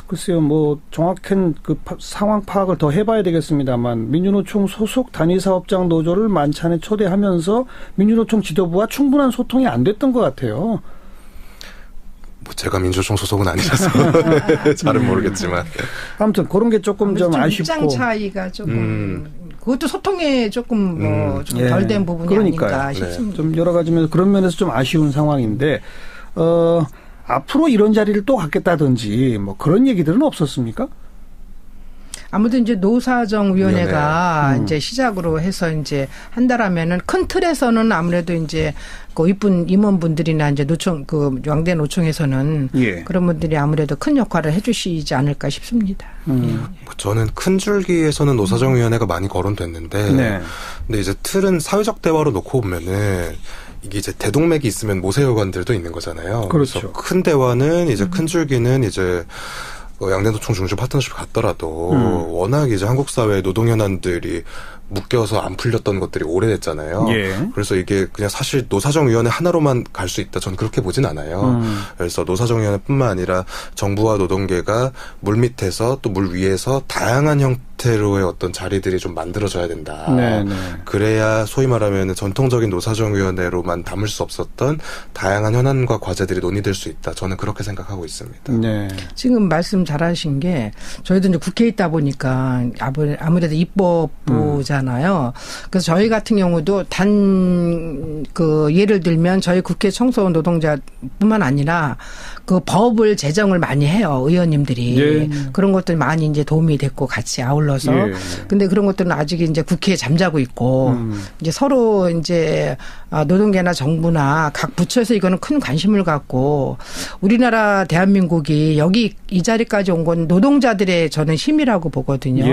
글쎄요, 뭐 정확한 그 상황 파악을 더 해봐야 되겠습니다만 민주노총 소속 단위사업장 노조를 만찬에 초대하면서 민주노총 지도부와 충분한 소통이 안 됐던 것 같아요. 뭐 제가 민주노총 소속은 아니라서 잘은 모르겠지만 아무튼 그런 게 조금 좀 아쉽고 입장 차이가 조금 그것도 소통에 조금 뭐 좀 덜 된 부분이 그러니까요. 아닌가 싶습니다. 좀 여러 가지 면에서 그런 면에서 좀 아쉬운 상황인데 앞으로 이런 자리를 또 갖겠다든지 뭐 그런 얘기들은 없었습니까? 아무튼 이제 노사정위원회가 이제 시작으로 해서 이제 한다라면은 큰 틀에서는 아무래도 이제 그 이쁜 임원분들이나 이제 노총 그 양대 노총에서는 그런 분들이 아무래도 큰 역할을 해주시지 않을까 싶습니다. 저는 큰 줄기에서는 노사정위원회가 많이 거론됐는데, 근데 이제 틀은 사회적 대화로 놓고 보면은. 이게 이제 대동맥이 있으면 모세혈관들도 있는 거잖아요. 그렇죠. 그래서 큰 대화는 이제 큰 줄기는 이제 양대 노총 중심 파트너십 같더라도 워낙 이제 한국 사회 노동현안들이 묶여서 안 풀렸던 것들이 오래됐잖아요. 그래서 이게 그냥 사실 노사정위원회 하나로만 갈 수 있다. 저는 그렇게 보진 않아요. 그래서 노사정위원회뿐만 아니라 정부와 노동계가 물 밑에서 또 물 위에서 다양한 형태로의 어떤 자리들이 좀 만들어져야 된다. 그래야 소위 말하면 전통적인 노사정위원회로만 담을 수 없었던 다양한 현안과 과제들이 논의될 수 있다. 저는 그렇게 생각하고 있습니다. 지금 말씀 잘하신 게 저희도 이제 국회에 있다 보니까 아무래도 입법부자 잖아요. 그래서 저희 같은 경우도 예를 들면 저희 국회 청소년 노동자뿐만 아니라 그 법을 제정을 많이 해요. 의원님들이. 그런 것들 많이 이제 도움이 됐고 같이 아울러서. 근데 그런 것들은 아직 이제 국회에 잠자고 있고 이제 서로 이제 노동계나 정부나 각 부처에서 이거는 큰 관심을 갖고 우리나라 대한민국이 여기 이 자리까지 온 건 노동자들의 저는 힘이라고 보거든요.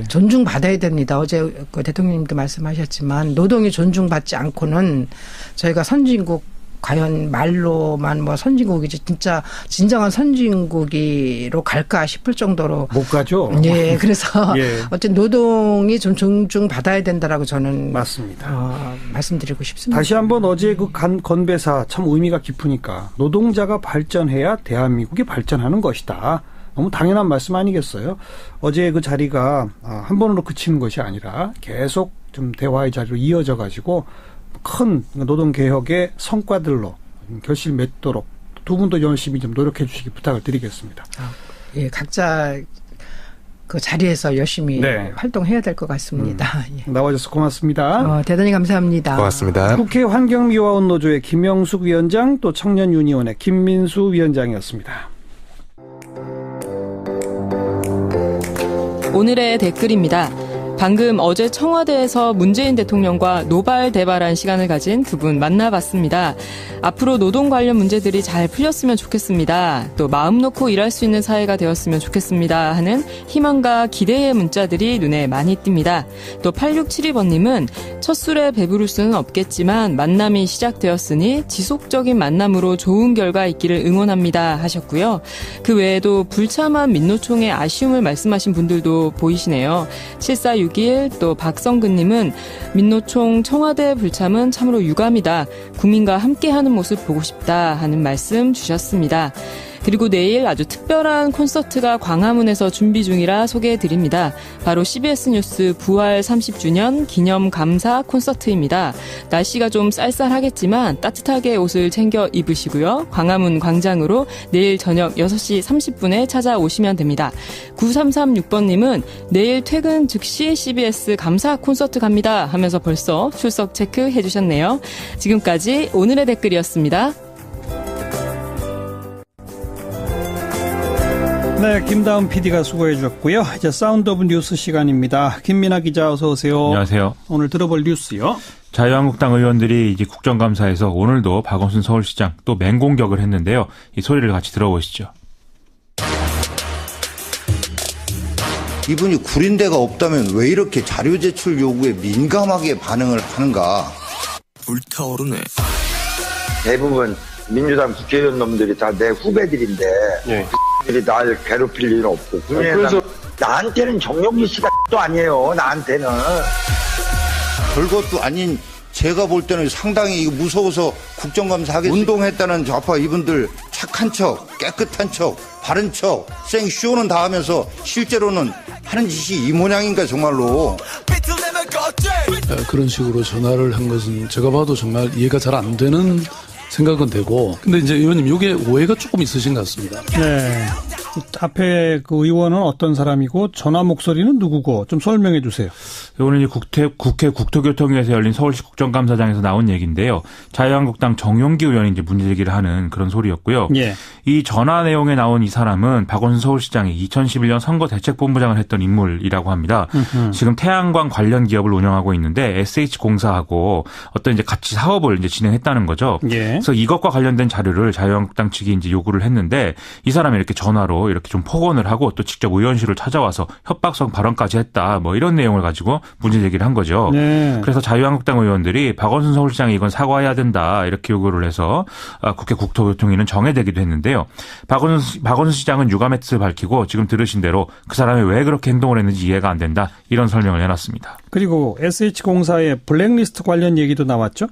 존중받아야 됩니다. 어제 그 대통령님도 말씀하셨지만 노동이 존중받지 않고는 저희가 선진국 과연 말로만 뭐 선진국이지 진짜 진정한 선진국으로 갈까 싶을 정도로 못 가죠. 예, 그래서 예. 어쨌든 노동이 좀 존중받아야 된다라고 저는 맞습니다. 말씀드리고 싶습니다. 다시 한번 어제 그 건배사 참 의미가 깊으니까 노동자가 발전해야 대한민국이 발전하는 것이다. 너무 당연한 말씀 아니겠어요? 어제 그 자리가 한 번으로 그치는 것이 아니라 계속 좀 대화의 자리로 이어져 가지고 큰 노동개혁의 성과들로 결실 맺도록 두 분도 열심히 좀 노력해 주시기 부탁을 드리겠습니다. 예, 각자 그 자리에서 열심히 네. 활동해야 될 것 같습니다. 예. 나와줘서 고맙습니다. 대단히 감사합니다. 고맙습니다. 국회 환경미화원 노조의 김영숙 위원장 또 청년유니온의 김민수 위원장이었습니다. 오늘의 댓글입니다. 방금 어제 청와대에서 문재인 대통령과 노발대발한 시간을 가진 두 분 만나봤습니다. 앞으로 노동 관련 문제들이 잘 풀렸으면 좋겠습니다. 또 마음 놓고 일할 수 있는 사회가 되었으면 좋겠습니다 하는 희망과 기대의 문자들이 눈에 많이 띕니다. 또 8672번님은 첫 술에 배부를 수는 없겠지만 만남이 시작되었으니 지속적인 만남으로 좋은 결과 있기를 응원합니다 하셨고요. 그 외에도 불참한 민노총의 아쉬움을 말씀하신 분들도 보이시네요. 7461 또 박성근님은 민노총 청와대 불참은 참으로 유감이다. 국민과 함께하는 모습 보고 싶다 하는 말씀 주셨습니다. 그리고 내일 아주 특별한 콘서트가 광화문에서 준비 중이라 소개해드립니다. 바로 CBS 뉴스 부활 30주년 기념 감사 콘서트입니다. 날씨가 좀 쌀쌀하겠지만 따뜻하게 옷을 챙겨 입으시고요. 광화문 광장으로 내일 저녁 6시 30분에 찾아오시면 됩니다. 9336번님은 내일 퇴근 즉시 CBS 감사 콘서트 갑니다 하면서 벌써 출석 체크해 주셨네요. 지금까지 오늘의 댓글이었습니다. 네, 김다운 PD가 수고해 주셨고요. 이제 사운드 오브 뉴스 시간입니다. 김민아 기자 어서 오세요. 안녕하세요. 오늘 들어볼 뉴스요. 자유한국당 의원들이 이제 국정감사에서 오늘도 박원순 서울시장 또 맹공격을 했는데요. 이 소리를 같이 들어보시죠. 이분이 구린 데가 없다면 왜 이렇게 자료 제출 요구에 민감하게 반응을 하는가. 불타오르네. 대부분 민주당 국회의원 놈들이 다 내 후배들인데 네. 들이 날 괴롭힐 일은 없고 그래서 나한테는 정용기 씨가 또 아니에요. 나한테는 별것도 아닌 제가 볼 때는 상당히 무서워서 국정감사 하겠습니다. 운동했다는 좌파 이분들 착한 척 깨끗한 척 바른 척 생쇼는 다 하면서 실제로는 하는 짓이 이 모양인가 정말로. 그런 식으로 전화를 한 것은 제가 봐도 정말 이해가 잘 안 되는 생각은 되고, 근데 이제 의원님 이게 오해가 조금 있으신 것 같습니다. 네. 앞에 그 의원은 어떤 사람이고 전화 목소리는 누구고 좀 설명해 주세요. 오늘 이제 국회 국토교통위에서 열린 서울시 국정감사장에서 나온 얘기인데요. 자유한국당 정용기 의원이 이제 문제제기를 하는 그런 소리였고요. 예. 이 전화 내용에 나온 이 사람은 박원순 서울시장이 2011년 선거대책본부장을 했던 인물이라고 합니다. 지금 태양광 관련 기업을 운영하고 있는데 SH공사하고 어떤 이제 같이 사업을 이제 진행했다는 거죠. 예. 그래서 이것과 관련된 자료를 자유한국당 측이 이제 요구를 했는데 이 사람이 이렇게 전화로 이렇게 좀 폭언을 하고 또 직접 의원실을 찾아와서 협박성 발언까지 했다. 뭐 이런 내용을 가지고 문제 제기를 한 거죠. 네. 그래서 자유한국당 의원들이 박원순 서울시장이 이건 사과해야 된다. 이렇게 요구를 해서 국회 국토교통위는 정회되기도 했는데요. 박원순 시장은 유감했음을 밝히고 지금 들으신 대로 그 사람이 왜 그렇게 행동을 했는지 이해가 안 된다. 이런 설명을 해놨습니다. 그리고 SH공사의 블랙리스트 관련 얘기도 나왔죠?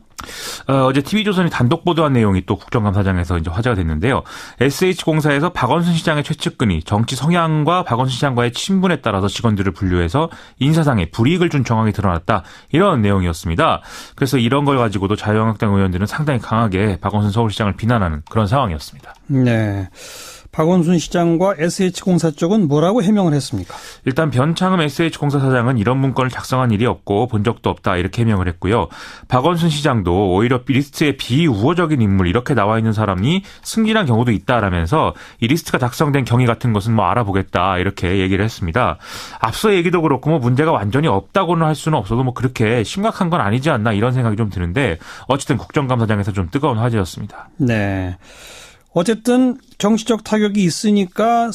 어제 TV조선이 단독 보도한 내용이 또 국정감사장에서 이제 화제가 됐는데요. SH공사에서 박원순 시장의 최측근이 정치 성향과 박원순 시장과의 친분에 따라서 직원들을 분류해서 인사상의 불이익을 준 정황이 드러났다. 이런 내용이었습니다. 그래서 이런 걸 가지고도 자유한국당 의원들은 상당히 강하게 박원순 서울시장을 비난하는 그런 상황이었습니다. 네. 박원순 시장과 SH공사 쪽은 뭐라고 해명을 했습니까? 일단 변창흠 SH공사 사장은 이런 문건을 작성한 일이 없고 본 적도 없다 이렇게 해명을 했고요. 박원순 시장도 오히려 리스트에 비우호적인 인물 이렇게 나와 있는 사람이 승진한 경우도 있다라면서 이 리스트가 작성된 경위 같은 것은 뭐 알아보겠다 이렇게 얘기를 했습니다. 앞서 얘기도 그렇고 뭐 문제가 완전히 없다고는 할 수는 없어도 뭐 그렇게 심각한 건 아니지 않나 이런 생각이 좀 드는데 어쨌든 국정감사장에서 좀 뜨거운 화제였습니다. 네. 어쨌든 정치적 타격이 있으니까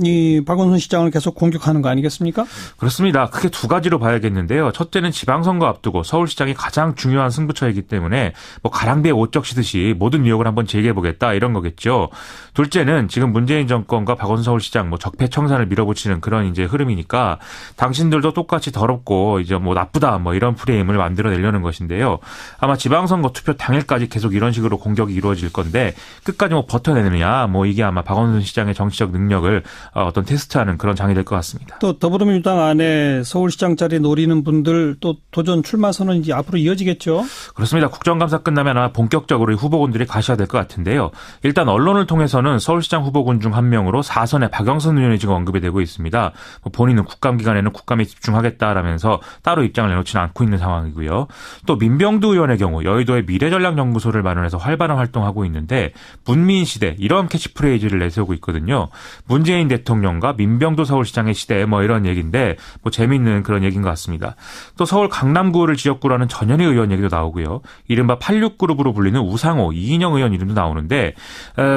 이 박원순 시장을 계속 공격하는 거 아니겠습니까? 그렇습니다. 크게 두 가지로 봐야겠는데요. 첫째는 지방선거 앞두고 서울시장이 가장 중요한 승부처이기 때문에 뭐 가랑비에 옷 적시듯이 모든 의혹을 한번 제기해보겠다 이런 거겠죠. 둘째는 지금 문재인 정권과 박원순 서울시장 뭐 적폐청산을 밀어붙이는 그런 이제 흐름이니까 당신들도 똑같이 더럽고 이제 뭐 나쁘다 뭐 이런 프레임을 만들어내려는 것인데요. 아마 지방선거 투표 당일까지 계속 이런 식으로 공격이 이루어질 건데 끝까지 뭐 버텨내느냐 뭐 이게 아마 박원순 시장의 정치적 능력을 어떤 테스트하는 그런 장이 될 것 같습니다. 또 더불어민주당 안에 서울시장 자리 노리는 분들 또 도전 출마 선언이 앞으로 이어지겠죠? 그렇습니다. 국정감사 끝나면 아마 본격적으로 후보군들이 가셔야 될 것 같은데요. 일단 언론을 통해서는 서울시장 후보군 중 한 명으로 4선의 박영선 의원이 지금 언급이 되고 있습니다. 본인은 국감 기간에는 국감에 집중하겠다라면서 따로 입장을 내놓지는 않고 있는 상황이고요. 또 민병두 의원의 경우 여의도에 미래전략연구소를 마련해서 활발한 활동하고 있는데 문민시대 이런 캐치프레이즈를 내세우고 있거든요. 문재인 대통령과 민병두 서울시장의 시대 뭐 이런 얘기인데 뭐 재미있는 그런 얘기인 것 같습니다. 또 서울 강남구를 지역구라는 전현희 의원 얘기도 나오고요. 이른바 86그룹으로 불리는 우상호, 이인영 의원 이름도 나오는데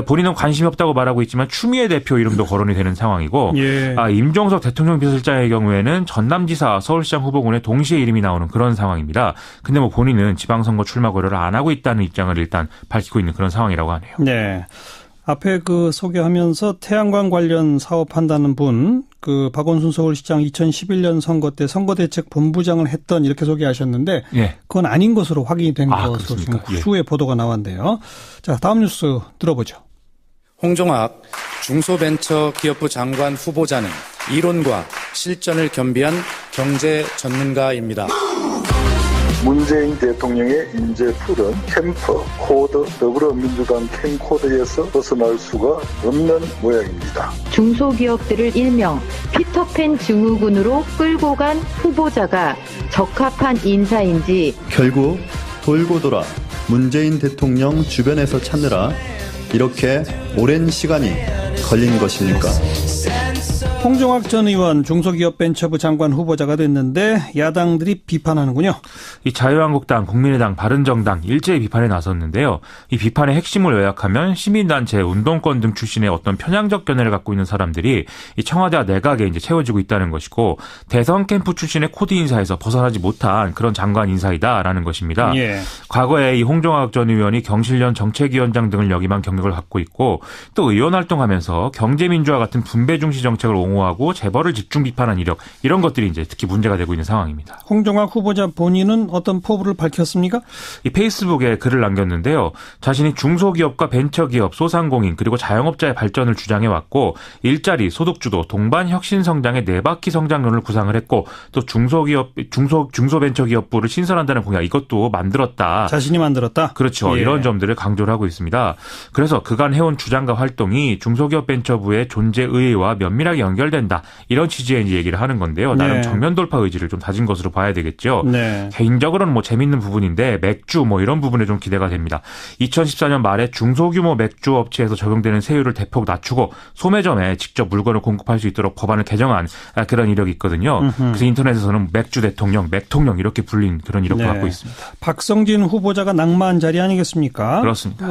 본인은 관심이 없다고 말하고 있지만 추미애 대표 이름도 거론이 되는 상황이고 예. 임종석 대통령 비서실장의 경우에는 전남지사 서울시장 후보군에 동시에 이름이 나오는 그런 상황입니다. 근데 뭐 본인은 지방선거 출마 고려를 안 하고 있다는 입장을 일단 밝히고 있는 그런 상황이라고 하네요. 네. 앞에 소개하면서 태양광 관련 사업한다는 분, 박원순 서울시장 2011년 선거 때 선거대책본부장을 했던 이렇게 소개하셨는데, 예. 그건 아닌 것으로 확인이 된 것으로 지금 예. 후에 보도가 나왔는데요. 자, 다음 뉴스 들어보죠. 홍종학 중소벤처기업부 장관 후보자는 이론과 실전을 겸비한 경제 전문가입니다. 문재인 대통령의 인재풀은 캠프, 코드, 더불어민주당 캠코드에서 벗어날 수가 없는 모양입니다. 중소기업들을 일명 피터팬 증후군으로 끌고 간 후보자가 적합한 인사인지 결국 돌고 돌아 문재인 대통령 주변에서 찾느라 이렇게 오랜 시간이 걸린 것입니까? 홍종학 전 의원 중소기업벤처부 장관 후보자가 됐는데 야당들이 비판하는군요. 이 자유한국당, 국민의당, 바른정당 일제히 비판에 나섰는데요. 이 비판의 핵심을 요약하면 시민단체, 운동권 등 출신의 어떤 편향적 견해를 갖고 있는 사람들이 이 청와대와 내각에 이제 채워지고 있다는 것이고 대선 캠프 출신의 코드 인사에서 벗어나지 못한 그런 장관 인사이다라는 것입니다. 예. 과거에 이 홍종학 전 의원이 경실련 정책위원장 등을 역임한 경력을 갖고 있고 또 의원 활동하면서 경제민주화 같은 분배 중시 정책을 옹호하고 재벌을 집중 비판한 이력 이런 것들이 이제 특히 문제가 되고 있는 상황입니다. 홍종학 후보자 본인은 어떤 포부를 밝혔습니까? 이 페이스북에 글을 남겼는데요. 자신이 중소기업과 벤처기업, 소상공인 그리고 자영업자의 발전을 주장해왔고 일자리, 소득주도, 동반 혁신 성장의 4바퀴 성장론을 구상을 했고 또 중소벤처기업부를 신설한다는 공약 이것도 만들었다. 자신이 만들었다? 그렇죠. 예. 이런 점들을 강조를 하고 있습니다. 그래서 그간 해온 주장과 활동이 중소기업벤처부의 존재 의의와 면밀하게 연결된다. 이런 취지의 얘기를 하는 건데요. 나름 네. 정면 돌파 의지를 좀 다진 것으로 봐야 되겠죠. 네. 개인적으로는 뭐 재밌는 부분인데 맥주 뭐 이런 부분에 좀 기대가 됩니다. 2014년 말에 중소규모 맥주 업체에서 적용되는 세율을 대폭 낮추고 소매점에 직접 물건을 공급할 수 있도록 법안을 개정한 그런 이력이 있거든요. 그래서 인터넷에서는 맥주 대통령, 맥통령 이렇게 불린 그런 이력도 네. 갖고 있습니다. 박성진 후보자가 낙마한 자리 아니겠습니까? 그렇습니다.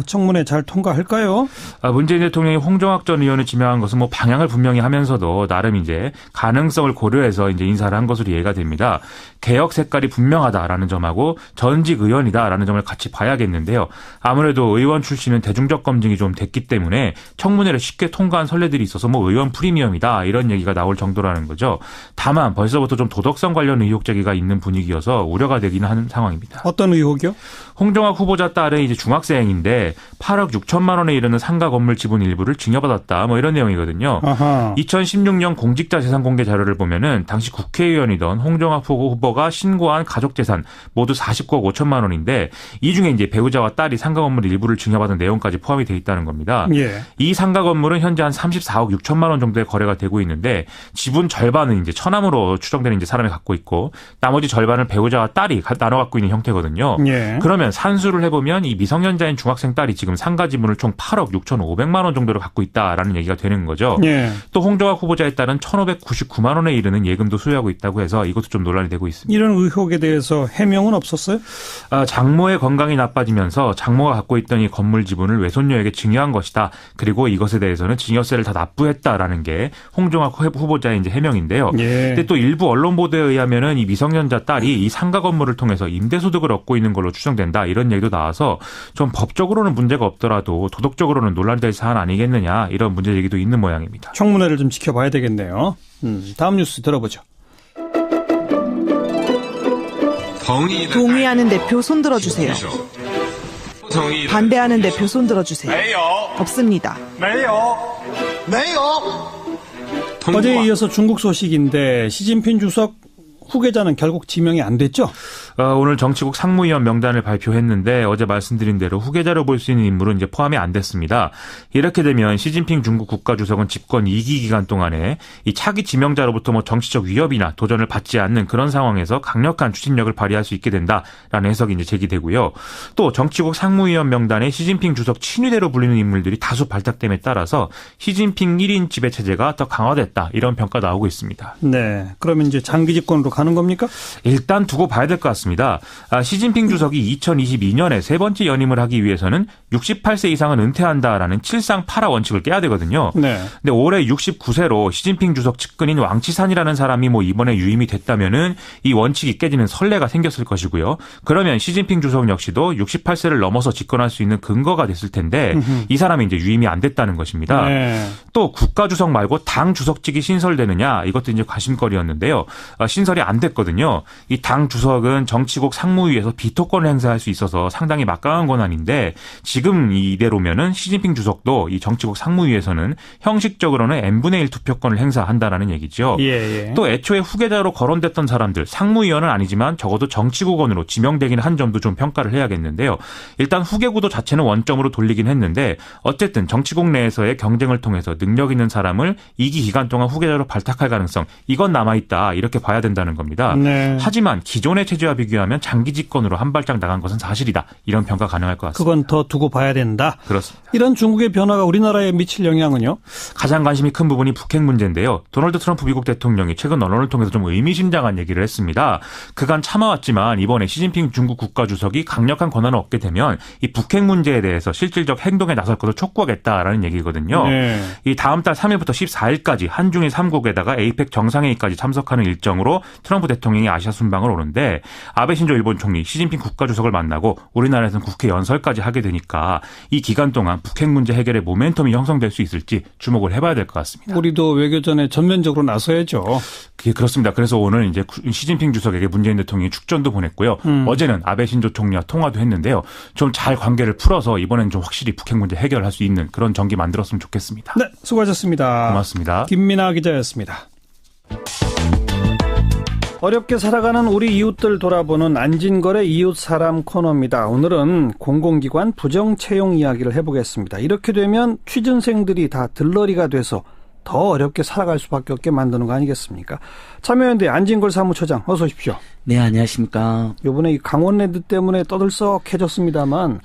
청문회 잘 통과할까요? 문재인 대통령이 홍종학 전 의원을 지명한 것은 뭐 방향을 분명히 하면서도 나름 이제 가능성을 고려해서 이제 인사를 한 것으로 이해가 됩니다. 개혁 색깔이 분명하다라는 점하고 전직 의원이다라는 점을 같이 봐야겠는데요. 아무래도 의원 출신은 대중적 검증이 좀 됐기 때문에 청문회를 쉽게 통과한 선례들이 있어서 뭐 의원 프리미엄이다 이런 얘기가 나올 정도라는 거죠. 다만 벌써부터 좀 도덕성 관련 의혹 제기가 있는 분위기여서 우려가 되기는 하는 상황입니다. 어떤 의혹이요? 홍종학 후보자 딸은 이제 중학생인데 8억 6천만 원에 이르는 상가 건물 지분 일부를 증여받았다. 뭐 이런 내용이거든요. 아하. 2016년 공직자 재산 공개 자료를 보면은 당시 국회의원이던 홍종학 후보가 신고한 가족 재산 모두 49억 5천만 원인데 이 중에 이제 배우자와 딸이 상가 건물 일부를 증여받은 내용까지 포함이 돼 있다는 겁니다. 예. 이 상가 건물은 현재 한 34억 6천만 원 정도의 거래가 되고 있는데 지분 절반은 이제 처남으로 추정되는 이제 사람이 갖고 있고 나머지 절반을 배우자와 딸이 나눠 갖고 있는 형태거든요. 예. 그러면 산수를 해보면 이 미성년자인 중학생 딸이 지금 상가 지분을 총 8억 6,500만 원 정도를 갖고 있다라는 얘기가 되는 거죠. 예. 또 홍정학 후보자에 따른 1,599만 원에 이르는 예금도 수여하고 있다고 해서 이것도 좀 논란이 되고 있습니다. 이런 의혹에 대해서 해명은 없었어요? 장모의 건강이 나빠지면서 장모가 갖고 있던 이 건물 지분을 외손녀에게 증여한 것이다. 그리고 이것에 대해서는 증여세를 다 납부했다라는 게 홍정학 후보자의 이제 해명인데요. 예. 근데 또 일부 언론 보도에 의하면은 이 미성년자 딸이 이 상가 건물을 통해서 임대소득을 얻고 있는 걸로 추정된다. 이런 얘기도 나와서 좀 법적으로는 문제가 없더라도 도덕적으로는 논란될 사안 아니겠느냐. 이런 문제 얘기도 있는 모양입니다. 청문회를 좀 지켜봐야 되겠네요. 다음 뉴스 들어보죠. 동의하는 대표 손 들어주세요. 반대하는 대표 손 들어주세요. 없습니다. 어제에 이어서 중국 소식인데 시진핑 주석 후계자는 결국 지명이 안 됐죠? 오늘 정치국 상무위원 명단을 발표했는데 어제 말씀드린 대로 후계자로 볼 수 있는 인물은 이제 포함이 안 됐습니다. 이렇게 되면 시진핑 중국 국가주석은 집권 2기 기간 동안에 이 차기 지명자로부터 뭐 정치적 위협이나 도전을 받지 않는 그런 상황에서 강력한 추진력을 발휘할 수 있게 된다라는 해석이 이제 제기되고요. 또 정치국 상무위원 명단에 시진핑 주석 친위대로 불리는 인물들이 다수 발탁됨에 따라서 시진핑 1인 지배 체제가 더 강화됐다 이런 평가 나오고 있습니다. 네, 그러면 이제 장기 집권으로 가는 겁니까? 일단 두고 봐야 될 것 같습니다. 시진핑 주석이 2022년에 세 번째 연임을 하기 위해서는 68세 이상은 은퇴한다라는 7상8하 원칙을 깨야 되거든요. 네. 근데 올해 69세로 시진핑 주석 측근인 왕치산이라는 사람이 뭐 이번에 유임이 됐다면은 이 원칙이 깨지는 선례가 생겼을 것이고요. 그러면 시진핑 주석 역시도 68세를 넘어서 집권할 수 있는 근거가 됐을 텐데 이 사람이 이제 유임이 안 됐다는 것입니다. 네. 또 국가주석 말고 당 주석직이 신설되느냐 이것도 이제 관심거리였는데요. 신설이 안 됐거든요. 이 당 주석은 정치국 상무위에서 비토권을 행사할 수 있어서 상당히 막강한 권한인데 지금 이대로면은 시진핑 주석도 이 정치국 상무위에서는 형식적으로는 n분의 1 투표권을 행사한다라는 얘기죠. 예. 또 애초에 후계자로 거론됐던 사람들 상무위원은 아니지만 적어도 정치국원으로 지명되긴 한 점도 좀 평가를 해야겠는데요. 일단 후계 구도 자체는 원점으로 돌리긴 했는데 어쨌든 정치국 내에서의 경쟁을 통해서 능력 있는 사람을 2기 기간 동안 후계자로 발탁할 가능성 이건 남아있다 이렇게 봐야 된다는 겁니다. 네. 하지만 기존의 체제와 비교하면 장기 집권으로 한 발짝 나간 것은 사실이다. 이런 평가 가능할 것 같습니다. 그건 더 두고 봐야 된다. 그렇습니다. 이런 중국의 변화가 우리나라에 미칠 영향은요? 가장 관심이 큰 부분이 북핵 문제인데요. 도널드 트럼프 미국 대통령이 최근 언론을 통해서 좀 의미심장한 얘기를 했습니다. 그간 참아왔지만 이번에 시진핑 중국 국가주석이 강력한 권한을 얻게 되면 이 북핵 문제에 대해서 실질적 행동에 나설 것을 촉구하겠다라는 얘기거든요. 네. 이 다음 달 3일부터 14일까지 한중일 3국에다가 에이펙 정상회의까지 참석하는 일정으로 트럼프 대통령이 아시아 순방을 오는데 아베 신조 일본 총리, 시진핑 국가주석을 만나고 우리나라에서는 국회 연설까지 하게 되니까 이 기간 동안 북핵 문제 해결의 모멘텀이 형성될 수 있을지 주목을 해봐야 될 것 같습니다. 우리도 외교전에 전면적으로 나서야죠. 그게 그렇습니다. 그래서 오늘 이제 시진핑 주석에게 문재인 대통령이 축전도 보냈고요. 어제는 아베 신조 총리와 통화도 했는데요. 좀 잘 관계를 풀어서 이번엔 좀 확실히 북핵 문제 해결할 수 있는 그런 전기 만들었으면 좋겠습니다. 네, 수고하셨습니다. 고맙습니다. 김민아 기자였습니다. 어렵게 살아가는 우리 이웃들 돌아보는 안진걸의 이웃사람 코너입니다. 오늘은 공공기관 부정채용 이야기를 해보겠습니다. 이렇게 되면 취준생들이 다 들러리가 돼서 더 어렵게 살아갈 수밖에 없게 만드는 거 아니겠습니까? 참여연대 안진걸 사무처장 어서 오십시오. 네, 안녕하십니까. 이번에 이 강원랜드 때문에 떠들썩해졌습니다만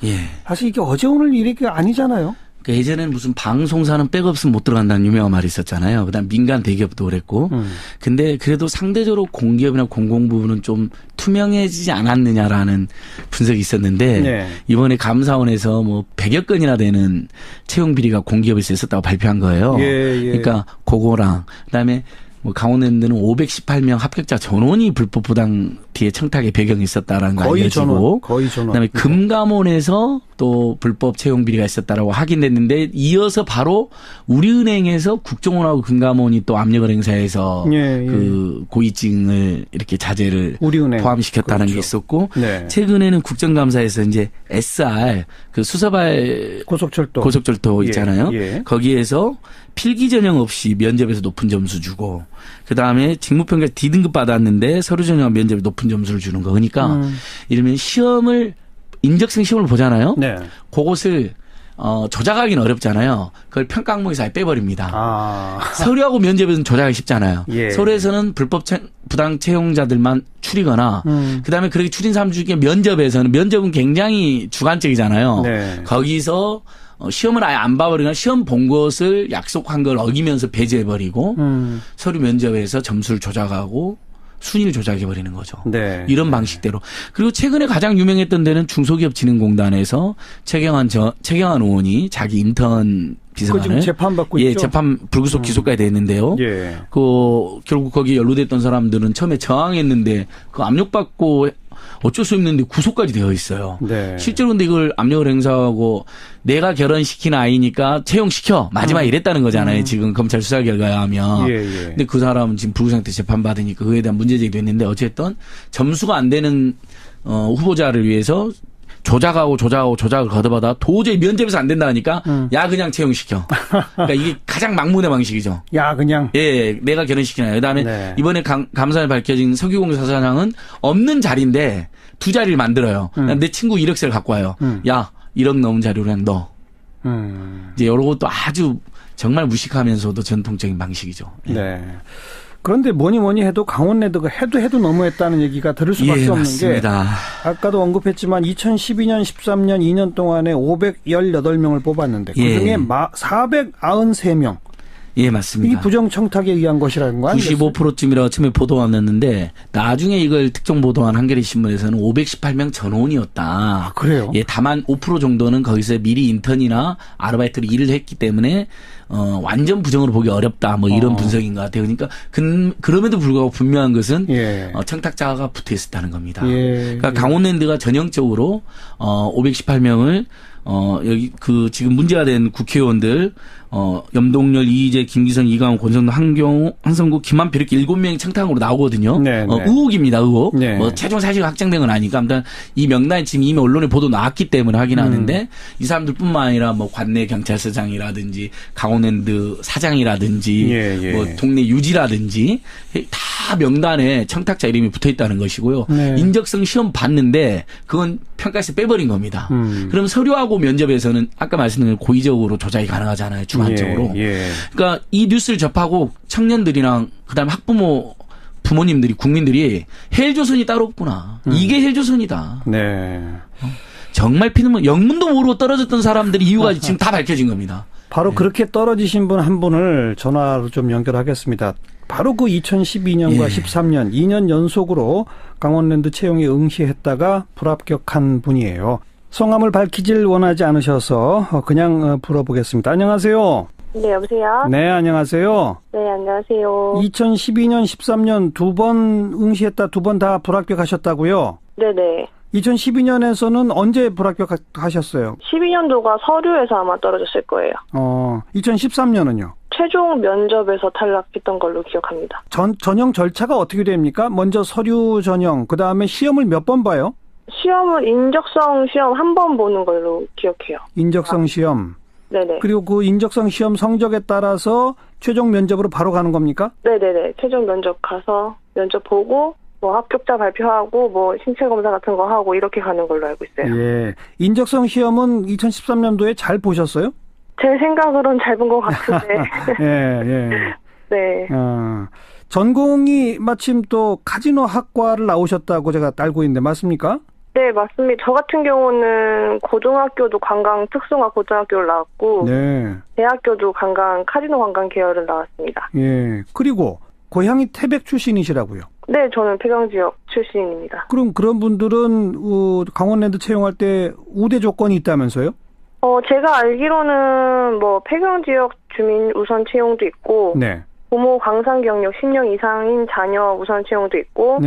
사실 이게 어제 오늘 일이 아니잖아요. 그러니까 예전에는 무슨 방송사는 백 없으면 못 들어간다는 유명한 말이 있었잖아요. 그다음 민간 대기업도 그랬고. 근데 그래도 상대적으로 공기업이나 공공부문은 좀 투명해지지 않았느냐라는 분석이 있었는데 네. 이번에 감사원에서 뭐 100여 건이나 되는 채용 비리가 공기업에서 있었다고 발표한 거예요. 그러니까 그거랑 그다음에 뭐 강원랜드는 518명 합격자 전원이 불법 부당 뒤에 청탁의 배경이 있었다라는 거 알려지고 거의 전원. 그다음에 금감원에서 또 불법 채용 비리가 있었다라고 확인됐는데 이어서 바로 우리은행에서 국정원하고 금감원이 또 압력을 행사해서 그 고위직을 이렇게 자제를 포함시켰다는 게 있었고 최근에는 국정감사에서 이제 SR 그 수서발 고속철도 있잖아요. 거기에서 필기 전형 없이 면접에서 높은 점수 주고 그다음에 직무평가 D등급 받았는데 서류 전형 면접에 높은 점수를 주는 거. 그러니까 이러면 시험을 인적성 시험을 보잖아요. 그것을 조작하기는 어렵잖아요. 그걸 평가 항목에서 아예 빼버립니다. 서류하고 면접에서는 조작하기 쉽잖아요. 서류에서는 불법 부당 채용자들만 추리거나 그다음에 그렇게 추린 사람 중에 면접은 굉장히 주관적이잖아요. 거기서 시험을 아예 안 봐버리거나 시험 본 것을 약속한 걸 어기면서 배제해버리고 서류 면접에서 점수를 조작하고 순위를 조작해버리는 거죠. 네. 이런 방식대로. 그리고 최근에 가장 유명했던 데는 중소기업진흥공단에서 최경환 의원이 자기 인턴 비서관을 지금 재판받고 있죠. 있죠. 재판 불구속 기소까지 됐는데요. 예. 결국 거기에 연루됐던 사람들은 처음에 저항했는데 그 압력받고 어쩔 수 없는데 구속까지 되어 있어요. 네. 실제로 근데 이걸 압력을 행사하고 내가 결혼시킨 아이니까 채용시켜. 마지막에 이랬다는 거잖아요. 지금 검찰 수사 결과에 하면. 예. 근데 그 사람은 지금 불구속 상태 재판받으니까 그에 대한 문제제기도 했는데 어쨌든 점수가 안 되는 후보자를 위해서 조작을 걷어받아 도저히 면접에서 안 된다 하니까 야 그냥 채용시켜. 그러니까 이게 가장 막문의 방식이죠. 야 그냥. 예, 내가 결혼시키나요. 그다음에 네. 이번에 감사에 밝혀진 석유공사 사장은 없는 자리인데 2자리를 만들어요. 내 친구 1억세를 갖고 와요. 야 1억 넘은 자리로 그냥 넣어. 이제 이런 것도 아주 정말 무식하면서도 전통적인 방식이죠. 예. 네. 그런데 뭐니 해도 강원랜드가 해도 너무했다는 얘기가 들을 수밖에 없는 맞습니다. 게 아까도 언급했지만 2012년, 13년 2년 동안에 518명을 뽑았는데 그중에 493명. 예, 맞습니다. 이게 부정청탁에 의한 것이라는 거 아니겠어요? 95%쯤이라고 처음에 보도왔는데 나중에 이걸 특정 보도한 한겨레 신문에서는 518명 전원이었다. 아, 그래요? 예, 다만 5% 정도는 거기서 미리 인턴이나 아르바이트로 일을 했기 때문에 완전 부정으로 보기 어렵다. 뭐 이런 분석인 것 같아요. 그러니까 그럼에도 불구하고 분명한 것은 청탁자가 붙어 있었다는 겁니다. 그러니까 강원랜드가 전형적으로 518명을 여기 지금 문제가 된 국회의원들 염동열, 이희재, 김기성, 이강원, 권성동, 한경호, 한성구, 김한표 이렇게 7명이 청탁으로 나오거든요. 의혹입니다. 의혹. 최종 사실이 확정된 건 아니까. 아무튼 이 명단이 지금 이미 언론에 보도 나왔기 때문에 확인하는데 이 사람들뿐만 아니라 뭐 관내 경찰서장이라든지 강원랜드 사장이라든지 뭐 동네 유지라든지 다 명단에 청탁자 이름이 붙어 있다는 것이고요. 인적성 시험 봤는데 그건 평가에서 빼버린 겁니다. 그럼 서류하고 면접에서는 아까 말씀드린 고의적으로 조작이 가능하잖아요. 주관적으로. 그러니까 이 뉴스를 접하고 청년들이랑 그다음에 학부모 부모님들이 국민들이 헬조선이 따로 없구나. 이게 헬조선이다. 정말 피는 영문도 모르고 떨어졌던 사람들이 이유가 지금 다 밝혀진 겁니다. 바로 그렇게 떨어지신 분 한 분을 전화로 좀 연결하겠습니다. 바로 그 2012년과 13년 2년 연속으로 강원랜드 채용에 응시했다가 불합격한 분이에요. 성함을 밝히질 원하지 않으셔서 그냥 물어보겠습니다. 안녕하세요. 네, 여보세요? 네, 안녕하세요. 네, 안녕하세요. 2012년, 13년 2번 응시했다 2번 다 불합격하셨다고요? 네네. 2012년에서는 언제 불합격하셨어요? 12년도가 서류에서 아마 떨어졌을 거예요. 2013년은요? 최종 면접에서 탈락했던 걸로 기억합니다. 전형 절차가 어떻게 됩니까? 먼저 서류 전형, 그 다음에 시험을 몇 번 봐요? 시험은 인적성 시험 한 번 보는 걸로 기억해요. 인적성 시험. 네네. 그리고 그 인적성 시험 성적에 따라서 최종 면접으로 바로 가는 겁니까? 네네네. 최종 면접 가서 면접 보고 뭐 합격자 발표하고 뭐 신체 검사 같은 거 하고 이렇게 가는 걸로 알고 있어요. 예. 인적성 시험은 2013년도에 잘 보셨어요? 제 생각으로는 잘 본 것 같은데. 예. 네. 전공이 마침 또 카지노 학과를 나오셨다고 제가 알고 있는데 맞습니까? 네, 맞습니다. 저 같은 경우는 고등학교도 관광 특성화 고등학교를 나왔고 대학교도 카지노 관광 계열을 나왔습니다. 예. 그리고 고향이 태백 출신이시라고요? 네, 저는 폐경 지역 출신입니다. 그럼 그런 분들은 강원랜드 채용할 때 우대 조건이 있다면서요? 제가 알기로는 뭐 폐경 지역 주민 우선 채용도 있고 부모 광산 경력 10년 이상인 자녀 우선 채용도 있고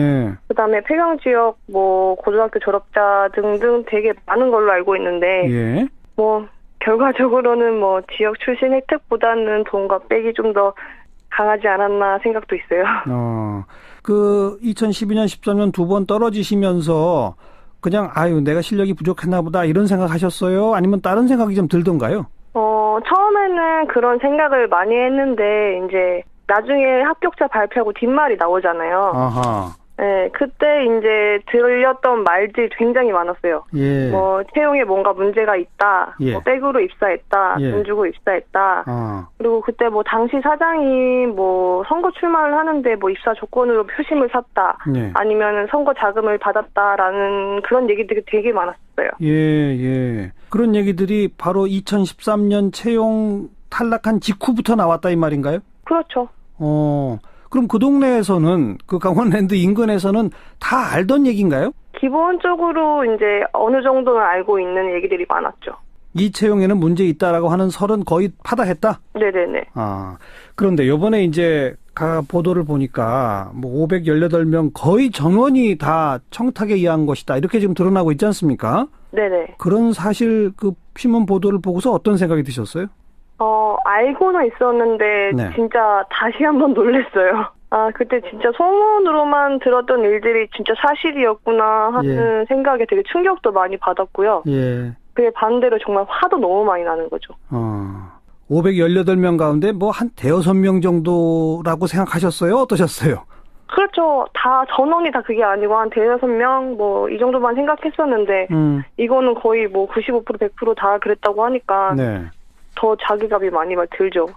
그다음에 폐경 지역 뭐 고등학교 졸업자 등등 되게 많은 걸로 알고 있는데 뭐 결과적으로는 뭐 지역 출신 혜택보다는 돈과 백이 좀 더 강하지 않았나 생각도 있어요. 그 2012년 13년 2번 떨어지시면서 그냥 내가 실력이 부족했나 보다 이런 생각하셨어요? 아니면 다른 생각이 좀 들던가요? 처음에는 그런 생각을 많이 했는데 이제 나중에 합격자 발표하고 뒷말이 나오잖아요. 아하. 네, 그때 이제 들렸던 말들이 굉장히 많았어요. 예. 뭐 채용에 뭔가 문제가 있다. 예. 뭐 백으로 입사했다. 예. 돈 주고 입사했다. 그리고 그때 뭐 당시 사장이 뭐 선거 출마를 하는데 뭐 입사 조건으로 표심을 샀다. 예. 아니면 선거 자금을 받았다라는 그런 얘기들이 되게 많았어요. 예. 그런 얘기들이 바로 2013년 채용 탈락한 직후부터 나왔다 이 말인가요? 그렇죠. 그럼 그 동네에서는 그 강원랜드 인근에서는 다 알던 얘기인가요? 기본적으로 이제 어느 정도는 알고 있는 얘기들이 많았죠. 이 채용에는 문제 있다라고 하는 설은 거의 파다했다? 네네네. 그런데 요번에 이제 보도를 보니까 뭐 518명 거의 전원이 다 청탁에 의한 것이다. 이렇게 지금 드러나고 있지 않습니까? 네네. 그런 사실 그 신문 보도를 보고서 어떤 생각이 드셨어요? 알고는 있었는데 네. 진짜 다시 한번 놀랐어요. 그때 진짜 소문으로만 들었던 일들이 진짜 사실이었구나 하는 생각에 되게 충격도 많이 받았고요. 예. 그게 반대로 정말 화도 너무 많이 나는 거죠. 518명 가운데 뭐 한 대여섯 명 정도라고 생각하셨어요? 어떠셨어요? 그렇죠. 다 전원이 다 그게 아니고 한 대여섯 명 뭐 이 정도만 생각했었는데 이거는 거의 뭐 95% 100% 다 그랬다고 하니까 네. 더 자괴감이 많이 들죠.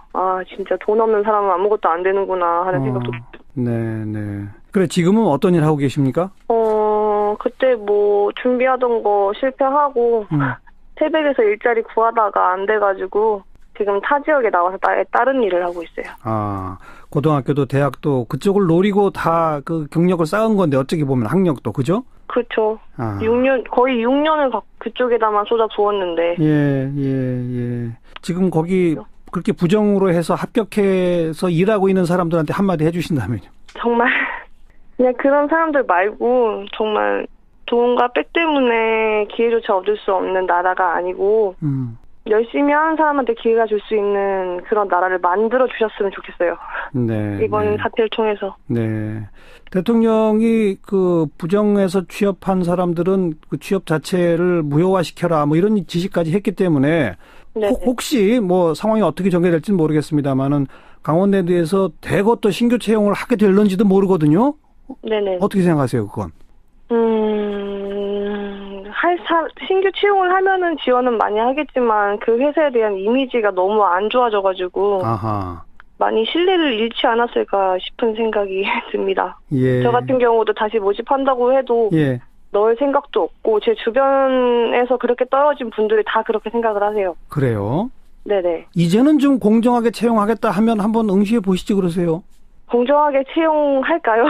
진짜 돈 없는 사람은 아무것도 안 되는구나 하는 생각도 들죠. 네. 그래 지금은 어떤 일 하고 계십니까? 그때 뭐 준비하던 거 실패하고 태백에서 일자리 구하다가 안 돼가지고 지금 타 지역에 나와서 다른 일을 하고 있어요. 고등학교도 대학도 그쪽을 노리고 다 그 경력을 쌓은 건데 어떻게 보면 학력도 그죠? 그렇죠. 6년 거의 6년을 그쪽에다만 쏟아 부었는데. 예. 지금 거기 그렇게 부정으로 해서 합격해서 일하고 있는 사람들한테 한마디 해주신다면요? 정말 그냥 그런 사람들 말고 정말 돈과 백 때문에 기회조차 얻을 수 없는 나라가 아니고 열심히 하는 사람한테 기회가 줄 수 있는 그런 나라를 만들어 주셨으면 좋겠어요. 네. 이번 사태를 통해서. 네. 대통령이 그 부정해서 취업한 사람들은 그 취업 자체를 무효화시켜라 뭐 이런 지시까지 했기 때문에 혹시 뭐 상황이 어떻게 전개될지는 모르겠습니다만은 강원랜드에서 대거 또 신규 채용을 하게 될런지도 모르거든요. 네네. 어떻게 생각하세요, 그건? 신규 채용을 하면은 지원은 많이 하겠지만 그 회사에 대한 이미지가 너무 안 좋아져가지고 많이 신뢰를 잃지 않았을까 싶은 생각이 듭니다. 예. 저 같은 경우도 다시 모집한다고 해도 넣을 생각도 없고 제 주변에서 그렇게 떨어진 분들이 다 그렇게 생각을 하세요. 그래요? 네네. 이제는 좀 공정하게 채용하겠다 하면 한번 응시해 보시지 그러세요? 공정하게 채용할까요?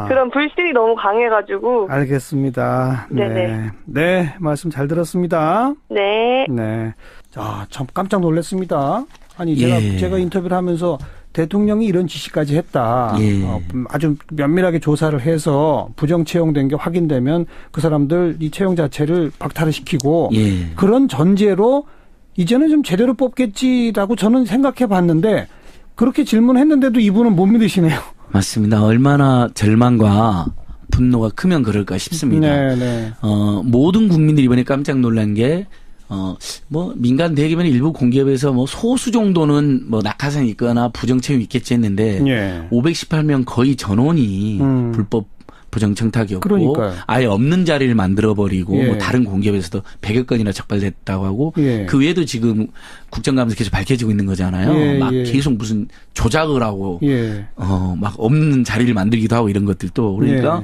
그런 불신이 너무 강해가지고. 알겠습니다. 네, 말씀 잘 들었습니다. 네. 참 깜짝 놀랐습니다. 아니 제가 인터뷰를 하면서 대통령이 이런 지시까지 했다. 아주 면밀하게 조사를 해서 부정 채용된 게 확인되면 그 사람들 이 채용 자체를 박탈을 시키고 그런 전제로 이제는 좀 제대로 뽑겠지라고 저는 생각해 봤는데 그렇게 질문했는데도 이분은 못 믿으시네요. 맞습니다. 얼마나 절망과 분노가 크면 그럴까 싶습니다. 모든 국민들이 이번에 깜짝 놀란 게 뭐 민간 대기업이나 일부 공기업에서 뭐 소수 정도는 뭐 낙하산이 있거나 부정 채용이 있겠지 했는데 518명 거의 전원이 불법 부정 청탁이었고 그러니까요. 아예 없는 자리를 만들어버리고 뭐 다른 공기업에서도 100여 건이나 적발됐다고 하고 그 외에도 지금 국정감사에서 계속 밝혀지고 있는 거잖아요. 막 계속 무슨 조작을 하고 막 없는 자리를 만들기도 하고 이런 것들도 그러니까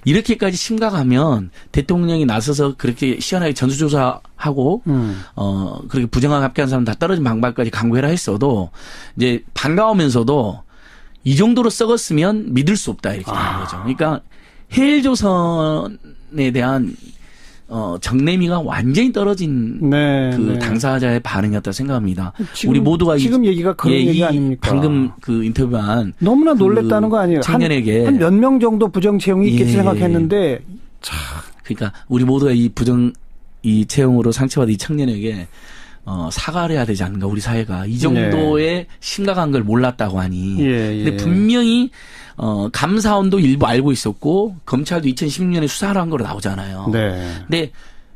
이렇게까지 심각하면 대통령이 나서서 그렇게 시원하게 전수조사하고 그렇게 부정하게 합격한 사람 다 떨어진 방법까지 강구해라 했어도 이제 반가우면서도 이 정도로 썩었으면 믿을 수 없다 이렇게 되는 거죠. 그러니까 해일조선에 대한 정내미가 완전히 떨어진 그 당사자의 반응이었다 생각합니다. 우리 모두가 지금 얘기가 그런 얘기 아닙니까? 방금 그 인터뷰한 너무나 놀랬다는 거 아니에요? 청년에게 한 몇 명 정도 부정 채용이 있겠지 생각했는데 그러니까 우리 모두가 이 채용으로 상처받은 이 청년에게 사과를 해야 되지 않는가 우리 사회가 이 정도의 심각한 걸 몰랐다고 하니 근데 분명히 감사원도 일부 알고 있었고 검찰도 2016년에 수사를 한 거로 나오잖아요. 근데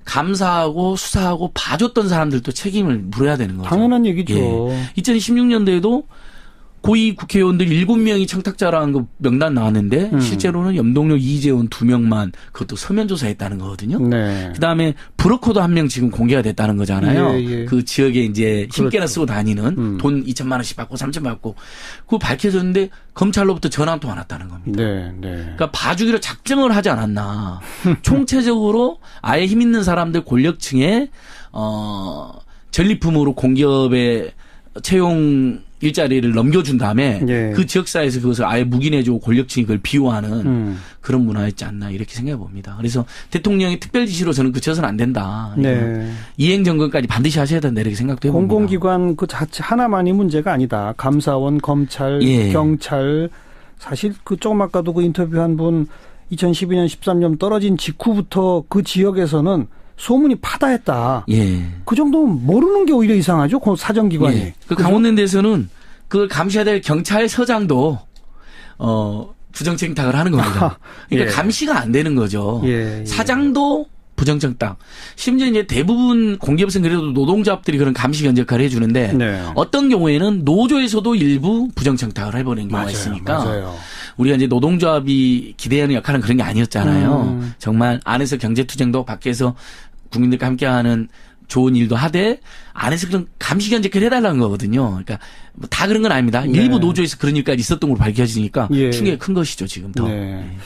감사하고 수사하고 봐줬던 사람들도 책임을 물어야 되는 거죠. 당연한 얘기죠. 2016년도에도 고위 국회의원들이 7명이 청탁자라는 거 명단 나왔는데 실제로는 염동열, 이재원 2명만 그것도 서면 조사했다는 거거든요. 네. 그다음에 브로커도 1명 지금 공개가 됐다는 거잖아요. 예, 예. 그 지역에 이제 힘께나 쓰고 다니는 돈 2천만 원씩 받고 3천 받고 그거 밝혀졌는데 검찰로부터 전화 한 통 안 왔다는 겁니다. 네, 네. 그러니까 봐주기로 작정을 하지 않았나. 총체적으로 아예 힘 있는 사람들 권력층에 전리품으로 공기업에 채용 일자리를 넘겨준 다음에 예. 그 지역사회에서 그것을 아예 묵인해주고 권력층이 그걸 비호하는 그런 문화였지 않나 이렇게 생각해 봅니다. 그래서 대통령의 특별 지시로 저는 그쳐서는 안 된다. 네. 이행 점검까지 반드시 하셔야 된다 이렇게 생각도 해봅니다. 공공기관 그 자체 하나만이 문제가 아니다. 감사원, 검찰, 예. 경찰 사실 그 조금 아까도 그 인터뷰한 분 2012년 13년 떨어진 직후부터 그 지역에서는 소문이 파다했다. 예. 그 정도면 모르는 게 오히려 이상하죠. 그 사정기관이. 예. 그 강원랜드에서는 그걸 감시해야 될 경찰서장도 부정청탁을 하는 겁니다. 그러니까 예. 감시가 안 되는 거죠. 예. 사장도 부정청탁. 심지어 이제 대부분 공기업은 그래도 노동조합들이 그런 감시 견제 역할을 해주는데 네. 어떤 경우에는 노조에서도 일부 부정청탁을 해버리는 경우가 맞아요. 있으니까. 맞아요. 우리가 이제 노동조합이 기대하는 역할은 그런 게 아니었잖아요. 정말 안에서 경제투쟁도 밖에서 국민들과 함께하는 좋은 일도 하되 안에서 그런 감시 견제를 해달라는 거거든요. 그러니까 뭐 다 그런 건 아닙니다. 네. 일부 노조에서 그런 일까지 있었던 걸로 밝혀지니까 예. 충격이 큰 것이죠 지금 더. 네. 네.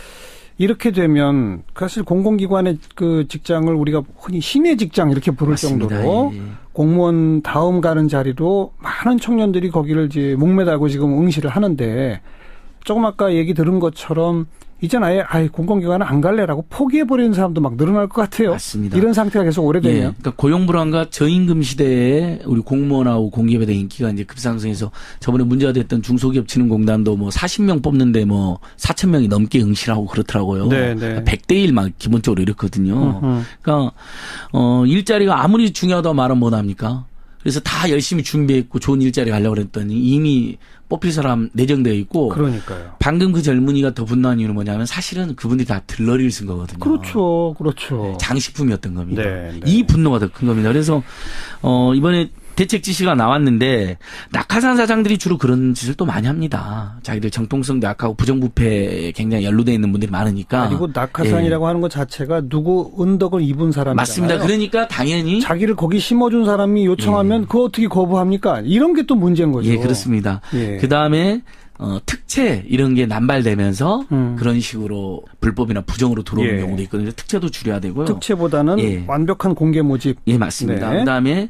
이렇게 되면 사실 공공기관의 그 직장을 우리가 흔히 신의 직장 이렇게 부를 맞습니다. 정도로 예. 공무원 다음 가는 자리로 많은 청년들이 거기를 이제 목매달고 지금 응시를 하는데 조금 아까 얘기 들은 것처럼 이젠 아예 공공기관은 안 갈래라고 포기해버리는 사람도 막 늘어날 것 같아요. 맞습니다. 이런 상태가 계속 오래되면. 예, 그러니까 고용불안과 저임금 시대에 우리 공무원하고 공기업에 대한 인기가 이제 급상승해서 저번에 문제가 됐던 중소기업진흥공단도 뭐 40명 뽑는데 뭐 4,000명이 넘게 응시를 하고 그렇더라고요. 네, 네. 100대 1 막 기본적으로 이렇거든요. 그러니까 일자리가 아무리 중요하다고 말은 못합니까? 그래서 다 열심히 준비했고 좋은 일자리 가려고 그랬더니 이미 뽑힐 사람 내정되어 있고. 그러니까요. 방금 그 젊은이가 더 분노한 이유는 뭐냐면 사실은 그분들이 다 들러리를 쓴 거거든요. 그렇죠. 그렇죠. 장식품이었던 겁니다. 네, 네. 이 분노가 더 큰 겁니다. 그래서 이번에 대책 지시가 나왔는데 낙하산 사장들이 주로 그런 짓을 또 많이 합니다. 자기들 정통성도 약하고 부정부패에 굉장히 연루되어 있는 분들이 많으니까. 그리고 낙하산이라고 예. 하는 것 자체가 누구 은덕을 입은 사람이잖아요. 맞습니다. 그러니까 당연히 자기를 거기 심어준 사람이 요청하면 예. 그거 어떻게 거부합니까? 이런 게 또 문제인 거죠. 예, 그렇습니다. 예. 그다음에 특채 이런 게 남발되면서 그런 식으로 불법이나 부정으로 들어오는 예. 경우도 있거든요. 특채도 줄여야 되고요. 특채보다는 예. 완벽한 공개 모집. 예, 맞습니다. 네. 그다음에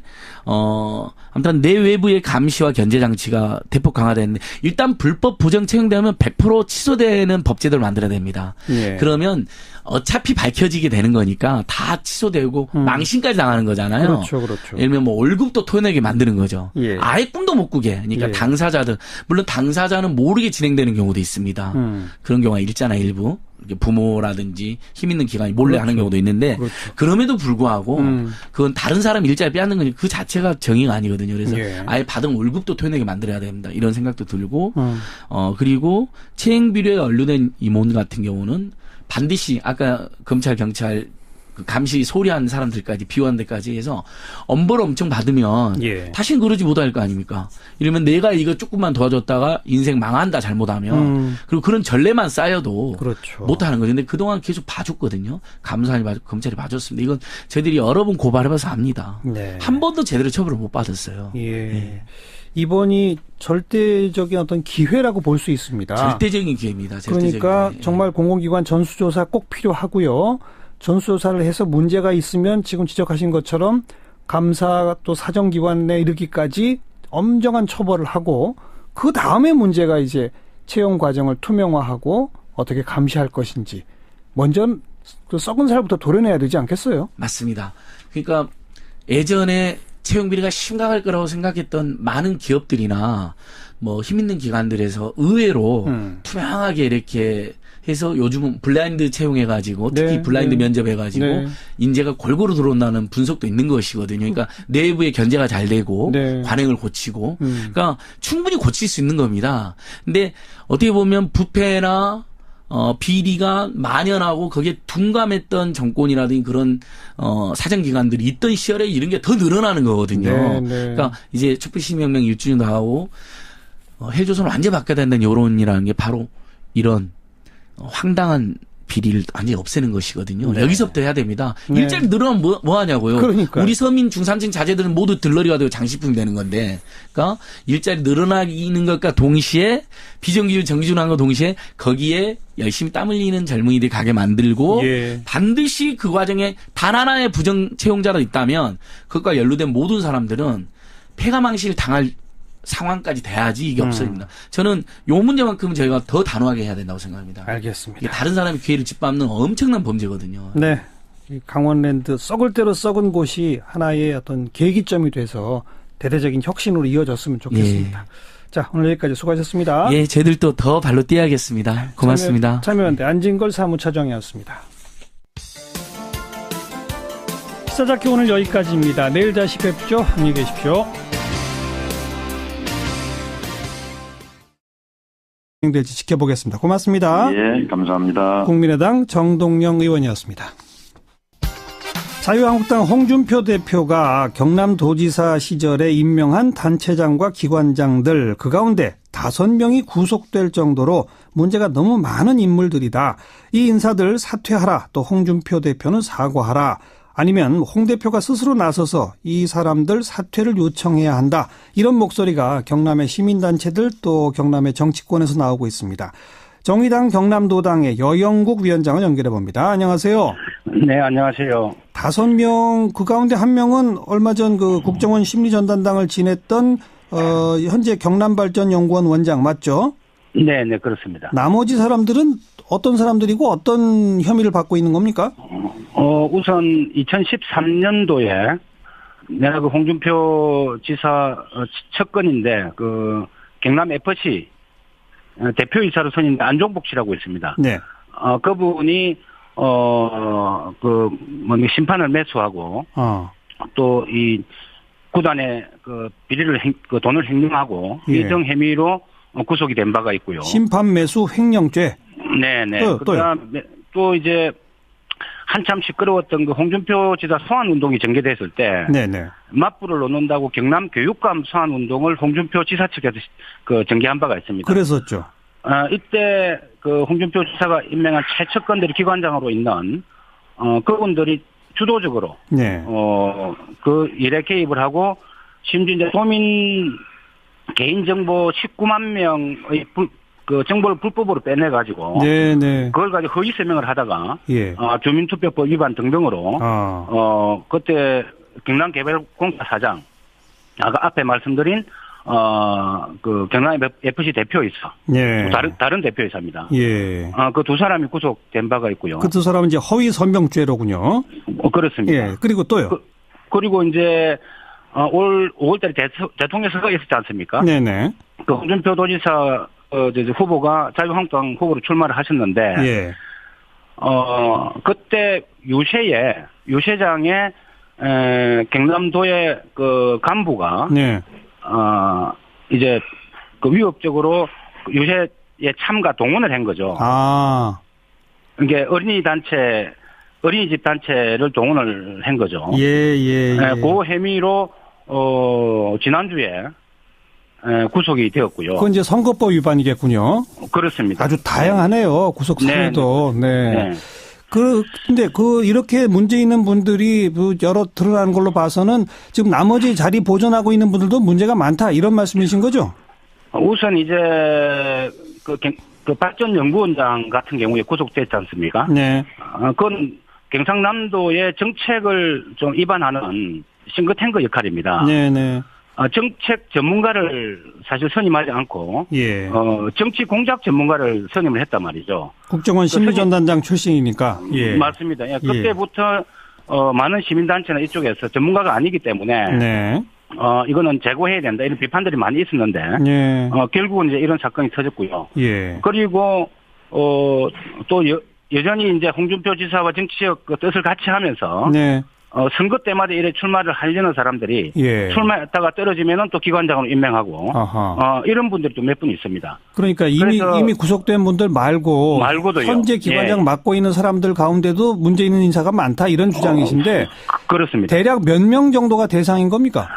아무튼 내외부의 감시와 견제 장치가 대폭 강화됐는데 일단 불법 부정 채용되면 100% 취소되는 법제도를 만들어야 됩니다. 예. 그러면 어차피 밝혀지게 되는 거니까 다 취소되고 망신까지 당하는 거잖아요. 그렇죠, 그렇죠. 예를 들면 뭐 월급도 토해내게 만드는 거죠. 예. 아예 꿈도 못 꾸게. 그러니까 예. 당사자들 물론 당사자는 모르게 진행되는 경우도 있습니다. 그런 경우가 있잖아요, 일부. 부모라든지 힘 있는 기관이 몰래 그렇죠. 하는 경우도 있는데 그렇죠. 그럼에도 불구하고 그건 다른 사람 일자리 빼앗는 거니 그 자체가 정의가 아니거든요. 그래서 예. 아예 받은 월급도 토해내게 만들어야 됩니다. 이런 생각도 들고 그리고 채용비리에 연루된 임원 같은 경우는 반드시 아까 검찰 경찰 그 감시 소리한 사람들까지 비호한 데까지 해서 엄벌 엄청 받으면 예. 다시는 그러지 못할 거 아닙니까? 이러면 내가 이거 조금만 도와줬다가 인생 망한다 잘못하면 그리고 그런 전례만 쌓여도 그렇죠. 못하는 거죠. 근데 그동안 계속 봐줬거든요. 감사원이 봐줬고 검찰이 봐줬습니다. 이건 저희들이 여러 번 고발해봐서 압니다. 네. 한 번도 제대로 처벌을 못 받았어요. 예. 네. 이번이 절대적인 어떤 기회라고 볼 수 있습니다. 절대적인 기회입니다. 그러니까 기회. 정말 공공기관 전수조사 꼭 필요하고요. 전수조사를 해서 문제가 있으면 지금 지적하신 것처럼 감사 또 사정기관에 이르기까지 엄정한 처벌을 하고 그 다음에 문제가 이제 채용 과정을 투명화하고 어떻게 감시할 것인지 먼저 그 썩은 살부터 도려내야 되지 않겠어요? 맞습니다. 그러니까 예전에 채용 비리가 심각할 거라고 생각했던 많은 기업들이나 뭐 힘 있는 기관들에서 의외로 투명하게 이렇게 해서 요즘은 블라인드 채용해가지고 특히 블라인드 면접해가지고 인재가 골고루 들어온다는 분석도 있는 것이거든요. 그러니까 내부의 견제가 잘 되고 관행을 고치고 그러니까 충분히 고칠 수 있는 겁니다. 근데 어떻게 보면 부패나 비리가 만연하고 거기에 둔감했던 정권이라든지 그런 사정기관들이 있던 시절에 이런 게 더 늘어나는 거거든요. 그러니까 이제 촛불시민혁명 1주년 나가고 헬조선을 완전히 바꿔야 된다는 여론이라는 게 바로 이런 황당한 비리를 완전히 없애는 것이거든요. 네. 여기서부터 해야 됩니다. 네. 일자리 늘어나면 뭐 하냐고요. 그러니까요. 우리 서민 중산층 자제들은 모두 들러리가 되고 장식품이 되는 건데, 그러니까 일자리 늘어나는 것과 동시에 비정규직 정규직화하는 것과 동시에 거기에 열심히 땀 흘리는 젊은이들이 가게 만들고 예. 반드시 그 과정에 단 하나의 부정 채용자라도 있다면 그것과 연루된 모든 사람들은 폐가망신을 당할 상황까지 돼야지 이게 없어집니다. 저는 요 문제만큼은 저희가 더 단호하게 해야 된다고 생각합니다. 알겠습니다. 이게 다른 사람의 기회를 짓밟는 엄청난 범죄거든요. 네. 강원랜드 썩을 대로 썩은 곳이 하나의 어떤 계기점이 돼서 대대적인 혁신으로 이어졌으면 좋겠습니다. 예. 자, 오늘 여기까지 수고하셨습니다. 예, 저희들도 더 발로 뛰어야겠습니다. 고맙습니다. 참여연대 안진걸 사무차장이었습니다. 시사자키 오늘 여기까지입니다. 내일 다시 뵙죠. 안녕히 계십시오. 될지 지켜보겠습니다. 고맙습니다. 예, 감사합니다. 국민의당 정동영 의원이었습니다. 자유한국당 홍준표 대표가 경남도지사 시절에 임명한 단체장과 기관장들 그 가운데 5명이 구속될 정도로 문제가 너무 많은 인물들이다. 이 인사들 사퇴하라. 또 홍준표 대표는 사과하라. 아니면 홍 대표가 스스로 나서서 이 사람들 사퇴를 요청해야 한다. 이런 목소리가 경남의 시민단체들 또 경남의 정치권에서 나오고 있습니다. 정의당 경남도당의 여영국 위원장을 연결해 봅니다. 안녕하세요. 네, 안녕하세요. 5명 그 가운데 1명은 얼마 전 그 국정원 심리전담당을 지냈던 현재 경남발전연구원 원장 맞죠? 네, 네, 그렇습니다. 나머지 사람들은 어떤 사람들이고 어떤 혐의를 받고 있는 겁니까? 우선 2013년도에 내가 그 홍준표 지사 첫 건인데 그 경남 FC 대표이사로 선임된 안종복 씨라고 있습니다. 네. 그분이 심판을 매수하고 또 이 구단의 그 비리를 그 돈을 횡령하고 예. 이등 혐의로 구속이 된 바가 있고요. 심판 매수 횡령죄. 네네. 그다음에 또 이제 한참 시끄러웠던 그 홍준표 지사 소환 운동이 전개됐을 때, 네네. 맞불을 놓는다고 경남 교육감 소환 운동을 홍준표 지사 측에서 그 전개한 바가 있습니다. 그랬었죠. 이때 그 홍준표 지사가 임명한 최측근들이 기관장으로 있는 그분들이 주도적으로 네. 그 일에 개입을 하고 심지어 이제 도민 개인정보 19만 명의 그 정보를 불법으로 빼내가지고 네네. 그걸 가지고 허위 설명을 하다가 예. 주민투표법 위반 등등으로 그때 경남개발공사 사장 아까 앞에 말씀드린 그 경남 FC 대표이사 예. 다른 대표이사입니다. 예. 그 두 사람이 구속된 바가 있고요. 그 두 사람은 이제 허위 설명죄로군요. 그렇습니다. 예. 그리고 또요. 그리고 이제 올 5월달에 대통령 선거가 있었지 않습니까? 네네. 그 홍준표 도지사 후보가 자유한국당 후보로 출마를 하셨는데, 예. 그때 유세장에 경남도의 그 간부가, 네. 이제 그 위협적으로 유세에 참가 동원을 한 거죠. 이게 어린이집 단체를 동원을 한 거죠. 예. 그 혐의로, 지난주에, 구속이 되었고요. 그건 이제 선거법 위반이겠군요. 그렇습니다. 아주 다양하네요. 구속 사유도. 네. 근데 이렇게 문제 있는 분들이 여러 드러나는 걸로 봐서는 지금 나머지 자리 보존하고 있는 분들도 문제가 많다. 이런 말씀이신 거죠? 우선 이제 그 발전연구원장 같은 경우에 구속됐지 않습니까? 네. 그건 경상남도의 정책을 좀 위반하는 싱크탱크 역할입니다. 네네. 정책 전문가를 사실 선임하지 않고, 예. 정치 공작 전문가를 선임을 했단 말이죠. 국정원 심리전단장 출신이니까. 예. 맞습니다. 예. 그때부터, 많은 시민단체나 이쪽에서 전문가가 아니기 때문에, 네. 이거는 제고해야 된다. 이런 비판들이 많이 있었는데, 예. 결국은 이제 이런 사건이 터졌고요. 예. 그리고, 또 여전히 이제 홍준표 지사와 정치적 그 뜻을 같이 하면서, 네. 선거 때마다 이래 출마를 하려는 사람들이 예. 출마했다가 떨어지면은 또 기관장으로 임명하고 이런 분들이 또 몇 분 있습니다. 그러니까 이미 구속된 분들 말고도요. 현재 기관장 맡고 있는 사람들 가운데도 문제 있는 인사가 많다 이런 주장이신데 그렇습니다. 대략 몇 명 정도가 대상인 겁니까?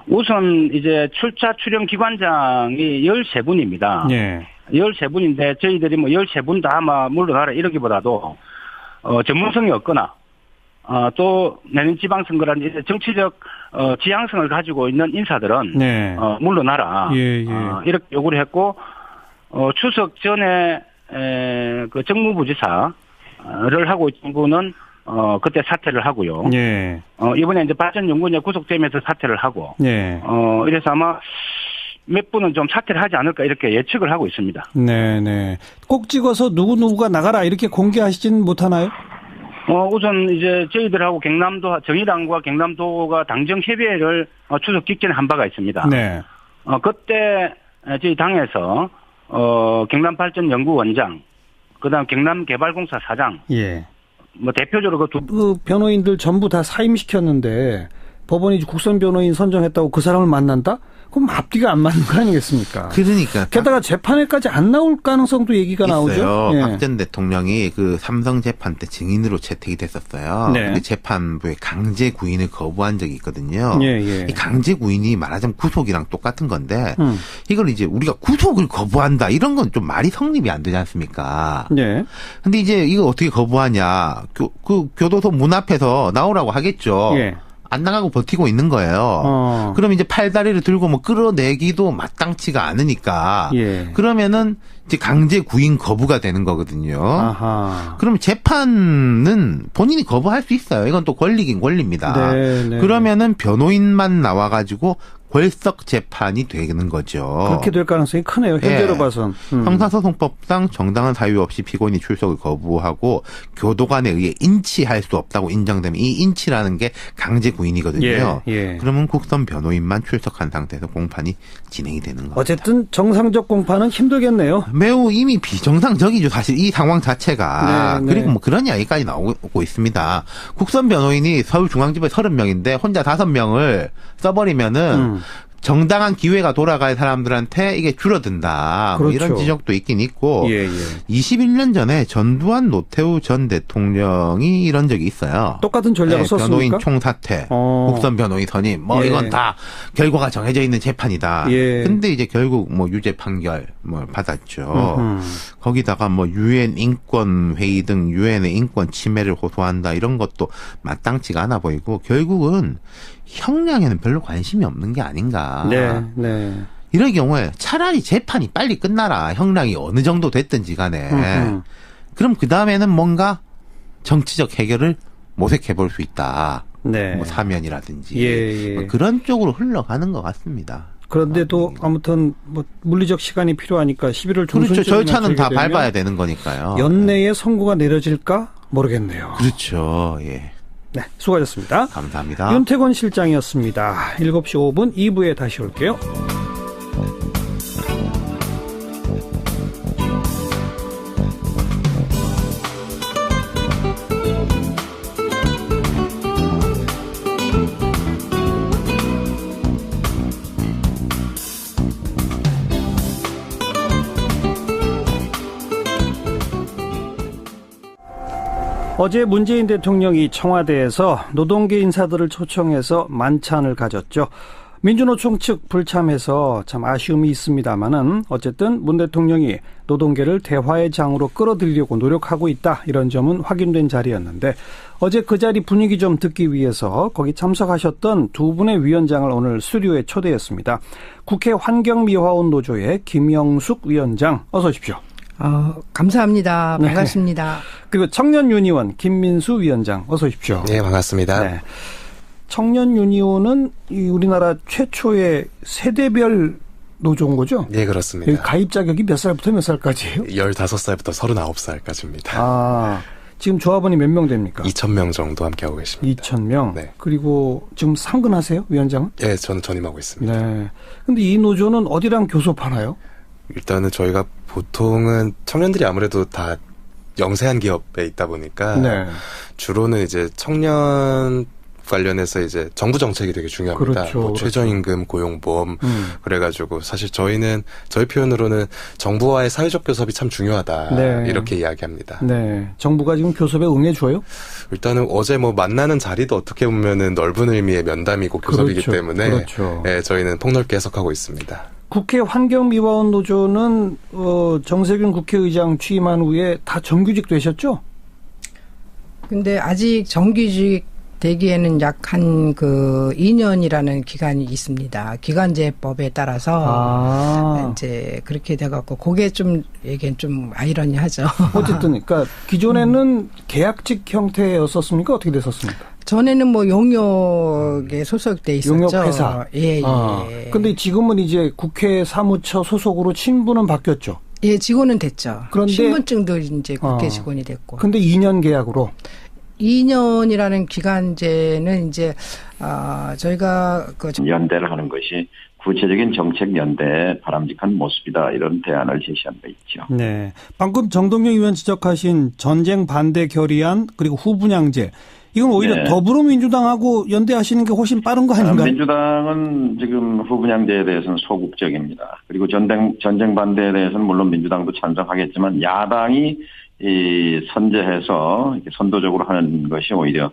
우선 이제 출자 출연 기관장이 13분입니다. 예. 13분인데 저희들이 뭐 13분 다 물러나라 이러기보다도 전문성이 없거나 또 내년 지방선거라는 정치적 지향성을 가지고 있는 인사들은 네. 물러나라. 예. 이렇게 요구를 했고 추석 전에 그 정무부지사를 하고 있던 분은 그때 사퇴를 하고요. 예. 이번에 이제 발전연구원에 구속되면서 사퇴를 하고. 예. 이래서 아마 몇 분은 좀 사퇴를 하지 않을까 이렇게 예측을 하고 있습니다. 네네. 꼭 찍어서 누구누구가 나가라 이렇게 공개하시진 못하나요? 우선 이제 저희들하고 경남도, 정의당과 경남도가 당정 협의회를 추석 직전에 한 바가 있습니다. 네. 그때 저희 당에서 경남발전연구원장, 그다음 경남개발공사 사장, 예. 뭐 대표적으로 그 변호인들 전부 다 사임시켰는데 법원이 국선 변호인 선정했다고 그 사람을 만난다? 그럼 앞뒤가 안 맞는 거 아니겠습니까? 그러니까. 게다가 재판에까지 안 나올 가능성도 얘기가 있어요. 나오죠. 예. 박 전 대통령이 그 삼성 재판 때 증인으로 채택이 됐었어요. 네. 근데 재판부에 강제 구인을 거부한 적이 있거든요. 예. 이 강제 구인이 말하자면 구속이랑 똑같은 건데 이걸 이제 우리가 구속을 거부한다 이런 건 좀 말이 성립이 안 되지 않습니까? 네. 근데 이제 이거 어떻게 거부하냐? 그 교도소 문 앞에서 나오라고 하겠죠. 예. 안 나가고 버티고 있는 거예요. 그럼 이제 팔다리를 들고 뭐 끌어내기도 마땅치가 않으니까. 예. 그러면은 이제 강제 구인 거부가 되는 거거든요. 아하. 그럼 재판은 본인이 거부할 수 있어요. 이건 또 권리긴 권리입니다. 네. 그러면은 변호인만 나와가지고 궐석 재판이 되는 거죠. 그렇게 될 가능성이 크네요. 현재로 봐선. 형사소송법상 정당한 사유 없이 피고인이 출석을 거부하고 교도관에 의해 인치할 수 없다고 인정되면 이 인치라는 게 강제 구인이거든요. 예. 그러면 국선 변호인만 출석한 상태에서 공판이 진행이 되는 거죠. 어쨌든 정상적 공판은 힘들겠네요. 매우 이미 비정상적이죠. 사실 이 상황 자체가. 네. 그리고 뭐 그런 이야기까지 나오고 있습니다. 국선 변호인이 서울중앙지법에 30명인데 혼자 5명을 써버리면은 정당한 기회가 돌아갈 사람들한테 이게 줄어든다. 그렇죠. 뭐 이런 지적도 있긴 있고. 예. 21년 전에 전두환 노태우 전 대통령이 이런 적이 있어요. 똑같은 전략을 썼습니까? 변호인 총사퇴, 국선 변호인 선임, 뭐 이건 다 결과가 정해져 있는 재판이다. 근데 이제 결국 뭐 유죄 판결 뭐 받았죠. 거기다가 뭐 유엔 인권 회의 등 유엔의 인권 침해를 호소한다 이런 것도 마땅치가 않아 보이고 결국은 형량에는 별로 관심이 없는 게 아닌가. 네. 이럴 경우에 차라리 재판이 빨리 끝나라. 형량이 어느 정도 됐든지 간에. 그럼 그 다음에는 뭔가 정치적 해결을 모색해 볼 수 있다. 네. 뭐 사면이라든지. 뭐 그런 쪽으로 흘러가는 것 같습니다. 그런데도 아무튼 뭐 물리적 시간이 필요하니까 11월 중순쯤 그렇죠. 절차는 다 밟아야 되는 거니까요. 연내에 선고가 내려질까 모르겠네요. 그렇죠. 예. 네, 수고하셨습니다. 감사합니다. 윤태권 실장이었습니다. 7시 5분 2부에 다시 올게요. 어제 문재인 대통령이 청와대에서 노동계 인사들을 초청해서 만찬을 가졌죠. 민주노총 측 불참해서 참 아쉬움이 있습니다만은 어쨌든 문 대통령이 노동계를 대화의 장으로 끌어들이려고 노력하고 있다. 이런 점은 확인된 자리였는데 어제 그 자리 분위기 좀 듣기 위해서 거기 참석하셨던 두 분의 위원장을 오늘 스튜디오에 초대했습니다. 국회 환경미화원 노조의 김영숙 위원장 어서 오십시오. 감사합니다. 반갑습니다. 네. 그리고 청년유니원 김민수 위원장 어서 오십시오. 네, 반갑습니다. 네. 청년유니원은 우리나라 최초의 세대별 노조인 거죠? 네, 그렇습니다. 가입 자격이 몇 살부터 몇 살까지예요? 15살부터 39살까지입니다. 지금 조합원이 몇 명 됩니까? 2,000명 정도 함께하고 계십니다. 2,000명? 네. 그리고 지금 상근하세요, 위원장은? 네, 저는 전임하고 있습니다. 네. 근데 이 노조는 어디랑 교섭하나요? 일단은 저희가 보통은 청년들이 아무래도 다 영세한 기업에 있다 보니까 주로는 이제 청년과 관련해서 이제 정부 정책이 되게 중요합니다. 그렇죠, 뭐 그렇죠. 최저임금, 고용보험 그래가지고 사실 저희 표현으로는 정부와의 사회적 교섭이 참 중요하다. 네. 이렇게 이야기합니다. 네, 정부가 지금 교섭에 응해줘요? 일단은 어제 뭐 만나는 자리도 어떻게 보면은 넓은 의미의 면담이고 교섭이기 그렇죠, 때문에 그렇죠. 네, 저희는 폭넓게 해석하고 있습니다. 국회 환경미화원 노조는 정세균 국회의장 취임한 후에 다 정규직 되셨죠? 근데 아직 정규직 되기에는 약 한 2년이라는 기간이 있습니다. 기간제법에 따라서 이제 그렇게 돼갖고 그게 좀 이게 좀 아이러니하죠. 어쨌든 그러니까 기존에는 계약직 형태였었습니까? 어떻게 됐었습니까? 전에는 뭐 용역에 소속돼 있었죠. 용역회사. 예. 근데 지금은 이제 국회 사무처 소속으로 신분은 바뀌었죠. 예, 직원은 됐죠. 그런데 신분증도 이제 국회 직원이 됐고. 근데 2년 계약으로. 2년이라는 기간제는 이제 저희가 연대를 하는 것이 구체적인 정책 연대에 바람직한 모습이다. 이런 대안을 제시한 바 있죠. 네. 방금 정동영 의원 지적하신 전쟁 반대 결의안 그리고 후분양제. 이건 오히려 네. 더불어민주당하고 연대하시는 게 훨씬 빠른 거 아닌가요? 민주당은 지금 후분양제에 대해서는 소극적입니다. 그리고 전쟁 반대에 대해서는 물론 민주당도 찬성하겠지만 야당이 선제해서 이렇게 선도적으로 하는 것이 오히려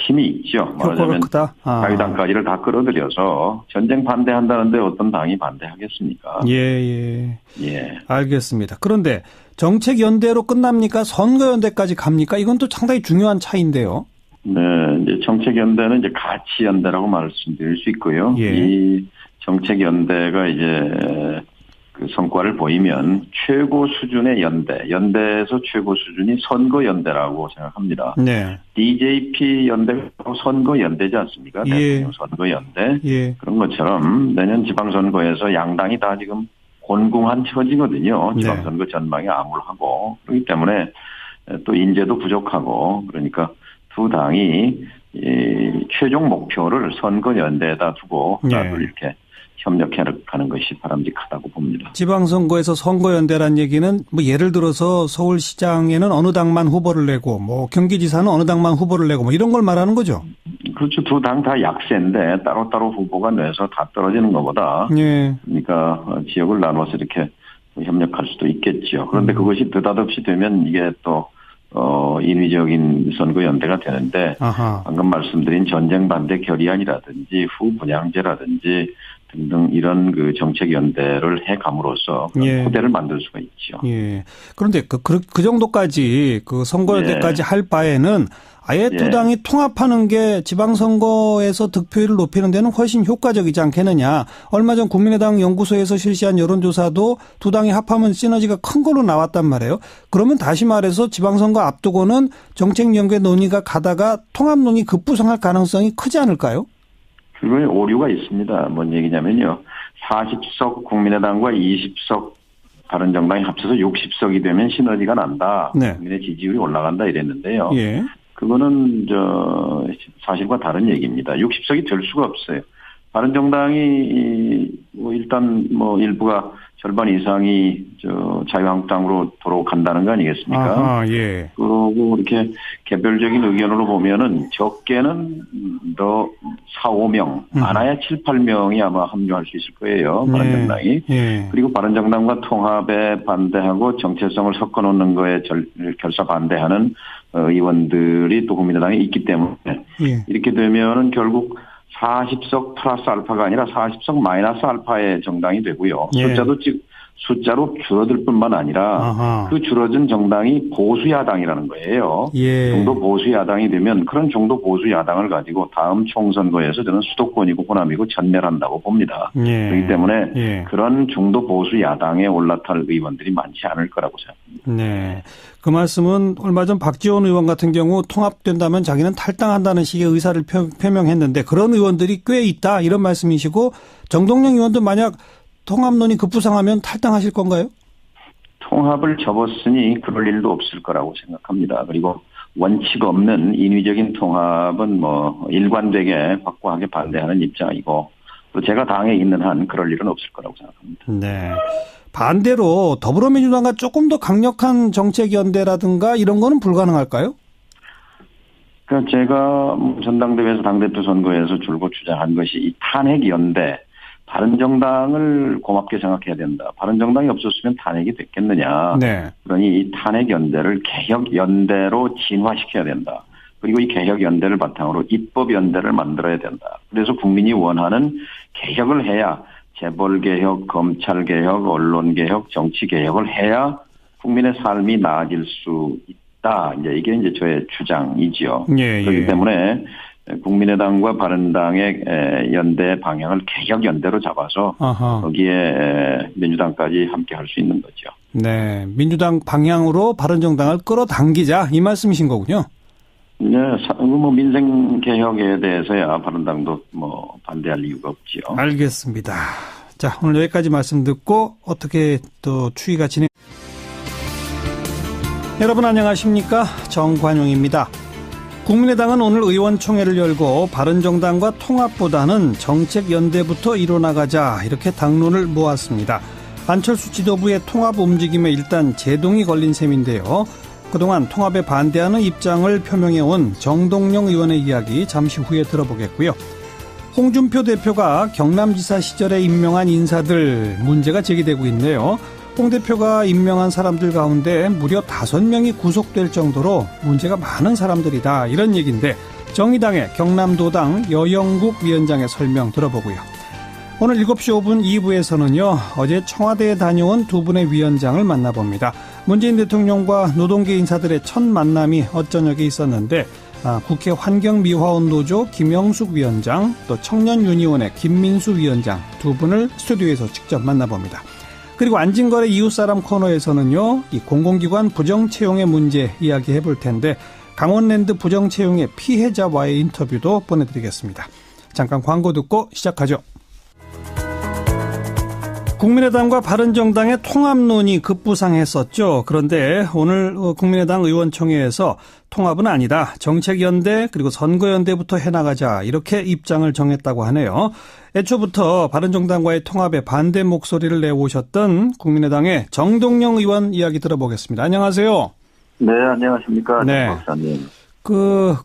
힘이 있죠. 말하자면 자유당까지를 다 끌어들여서 전쟁 반대한다는데 어떤 당이 반대하겠습니까? 예. 알겠습니다. 그런데 정책 연대로 끝납니까? 선거 연대까지 갑니까? 이건 또 상당히 중요한 차이인데요. 네, 이제 정책 연대는 이제 가치 연대라고 말씀드릴 수 있고요. 예. 이 정책 연대가 이제 그 성과를 보이면 최고 수준의 연대에서 최고 수준이 선거 연대라고 생각합니다. 네. DJP 연대하고 선거 연대지 않습니까? 대통령 선거 연대. 그런 것처럼 내년 지방선거에서 양당이 다 지금 곤궁한 처지거든요. 지방선거 전망이 암울하고. 그렇기 때문에 또 인재도 부족하고 그러니까 두 당이 이 최종 목표를 선거 연대에다 두고 하나둘 이렇게 협력해 가는 것이 바람직하다고 봅니다. 지방선거에서 선거연대란 얘기는 뭐 예를 들어서 서울시장에는 어느 당만 후보를 내고 뭐 경기지사는 어느 당만 후보를 내고 뭐 이런 걸 말하는 거죠? 그렇죠. 두 당 다 약세인데 따로따로 후보가 내서 다 떨어지는 것보다 그러니까 지역을 나눠서 이렇게 협력할 수도 있겠죠. 그런데 그것이 느닷없이 되면 이게 또 인위적인 선거연대가 되는데 방금 말씀드린 전쟁 반대 결의안이라든지 후분양제라든지 등등 이런 그 정책 연대를 해감으로써 토대를 만들 수가 있죠. 그런데 그 정도까지 그 선거연대까지 할 바에는 아예 두 당이 통합하는 게 지방선거에서 득표율을 높이는 데는 훨씬 효과적이지 않겠느냐. 얼마 전 국민의당 연구소에서 실시한 여론조사도 두 당이 합하면 시너지가 큰 걸로 나왔단 말이에요. 그러면 다시 말해서 지방선거 앞두고는 정책 연계 논의가 가다가 통합론이 급부상할 가능성이 크지 않을까요? 그거에 오류가 있습니다. 뭔 얘기냐면요. 40석 국민의당과 20석 바른정당이 합쳐서 60석이 되면 시너지가 난다. 국민의 지지율이 올라간다 이랬는데요. 그거는 사실과 다른 얘기입니다. 60석이 될 수가 없어요. 바른정당이 일단 일부가 절반 이상이 자유한국당으로 돌아간다는 거 아니겠습니까? 그러고 이렇게 개별적인 의견으로 보면은 적게는 더 4, 5명, 많아야 7, 8명이 아마 합류할 수 있을 거예요. 바른정당이. 그리고 바른정당과 통합에 반대하고 정체성을 섞어놓는 거에 결사 반대하는 의원들이 또 국민의당에 있기 때문에 이렇게 되면은 결국 40석 플러스 알파가 아니라 40석 마이너스 알파의 정당이 되고요. 숫자로 줄어들 뿐만 아니라 그 줄어든 정당이 보수야당이라는 거예요. 정도 보수야당이 되면 그런 정도 보수야당을 가지고 다음 총선거에서 저는 수도권이고 호남이고 전멸한다고 봅니다. 그렇기 때문에 그런 중도 보수야당에 올라탈 의원들이 많지 않을 거라고 생각합니다. 그 말씀은 얼마 전 박지원 의원 같은 경우 통합된다면 자기는 탈당한다는 식의 의사를 표명했는데 그런 의원들이 꽤 있다 이런 말씀이시고 정동영 의원도 만약 통합론이 급부상하면 탈당하실 건가요? 통합을 접었으니 그럴 일도 없을 거라고 생각합니다. 그리고 원칙 없는 인위적인 통합은 일관되게 확고하게 반대하는 입장이고 또 제가 당에 있는 한 그럴 일은 없을 거라고 생각합니다. 반대로 더불어민주당과 조금 더 강력한 정책 연대라든가 이런 거는 불가능할까요? 그러니까 제가 전당대회에서 당대표 선거에서 줄곧 주장한 것이 이 탄핵연대, 바른정당을 고맙게 생각해야 된다. 바른정당이 없었으면 탄핵이 됐겠느냐. 네. 그러니 이 탄핵연대를 개혁연대로 진화시켜야 된다. 그리고 이 개혁연대를 바탕으로 입법연대를 만들어야 된다. 그래서 국민이 원하는 개혁을 해야 재벌개혁, 검찰개혁, 언론개혁, 정치개혁을 해야 국민의 삶이 나아질 수 있다. 이게 이제 저의 주장이지요. 예, 그렇기 예. 때문에 국민의당과 바른당의 연대 방향을 개혁연대로 잡아서 아하. 거기에 민주당까지 함께 할 수 있는 거죠. 네. 민주당 방향으로 바른정당을 끌어당기자 이 말씀이신 거군요. 네, 민생 개혁에 대해서야 바른당도 반대할 이유가 없지요. 알겠습니다. 자, 오늘 여기까지 말씀 듣고 어떻게 또 추이가 진행. 여러분 안녕하십니까? 정관용입니다. 국민의당은 오늘 의원총회를 열고 바른정당과 통합보다는 정책연대부터 이뤄나가자 이렇게 당론을 모았습니다. 안철수 지도부의 통합 움직임에 일단 제동이 걸린 셈인데요. 그동안 통합에 반대하는 입장을 표명해온 정동영 의원의 이야기 잠시 후에 들어보겠고요. 홍준표 대표가 경남지사 시절에 임명한 인사들 문제가 제기되고 있네요. 홍 대표가 임명한 사람들 가운데 무려 5명이 구속될 정도로 문제가 많은 사람들이다 이런 얘기인데 정의당의 경남도당 여영국 위원장의 설명 들어보고요. 오늘 7시 5분 2부에서는요. 어제 청와대에 다녀온 두 분의 위원장을 만나봅니다. 문재인 대통령과 노동계 인사들의 첫 만남이 어저녁에 있었는데 국회 환경미화원 노조 김영숙 위원장 또 청년유니온의 김민수 위원장 두 분을 스튜디오에서 직접 만나봅니다. 그리고 안진걸의 이웃사람 코너에서는요. 이 공공기관 부정채용의 문제 이야기해 볼 텐데 강원랜드 부정채용의 피해자와의 인터뷰도 보내드리겠습니다. 잠깐 광고 듣고 시작하죠. 국민의당과 바른정당의 통합론이 급부상했었죠. 그런데 오늘 국민의당 의원총회에서 통합은 아니다. 정책연대 그리고 선거연대부터 해나가자 이렇게 입장을 정했다고 하네요. 애초부터 바른정당과의 통합에 반대 목소리를 내오셨던 국민의당의 정동영 의원 이야기 들어보겠습니다. 안녕하세요. 네, 안녕하십니까. 네. 박사님.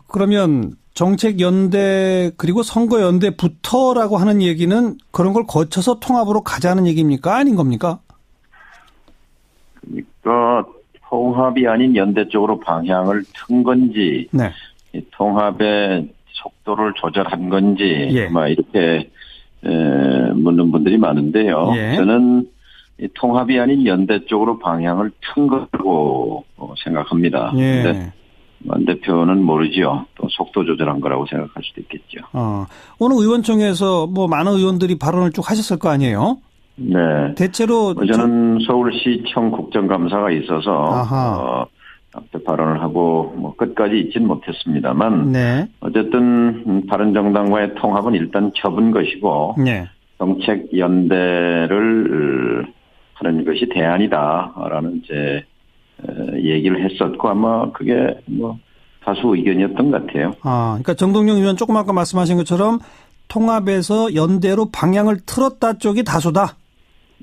그러면 정책연대 그리고 선거연대부터라고 하는 얘기는 그런 걸 거쳐서 통합으로 가자는 얘기입니까? 아닌 겁니까? 그러니까 통합이 아닌 연대 쪽으로 방향을 튼 건지 네. 이 통합의 속도를 조절한 건지 예. 이렇게 묻는 분들이 많은데요. 예. 저는 이 통합이 아닌 연대 쪽으로 방향을 튼 거라고 생각합니다. 예. 근데 안 대표는 모르지요. 또 속도 조절한 거라고 생각할 수도 있겠죠. 오늘 의원총회에서 많은 의원들이 발언을 쭉 하셨을 거 아니에요? 네. 대체로 저는 서울시청 국정감사가 있어서 앞에 발언을 하고 끝까지 있진 못했습니다만 네. 어쨌든 바른정당과의 통합은 일단 접은 것이고 네. 정책 연대를 하는 것이 대안이다라는 제 얘기를 했었고 아마 그게 다수 의견이었던 것 같아요. 그러니까 정동영 의원 조금 아까 말씀하신 것처럼 통합에서 연대로 방향을 틀었다 쪽이 다수다.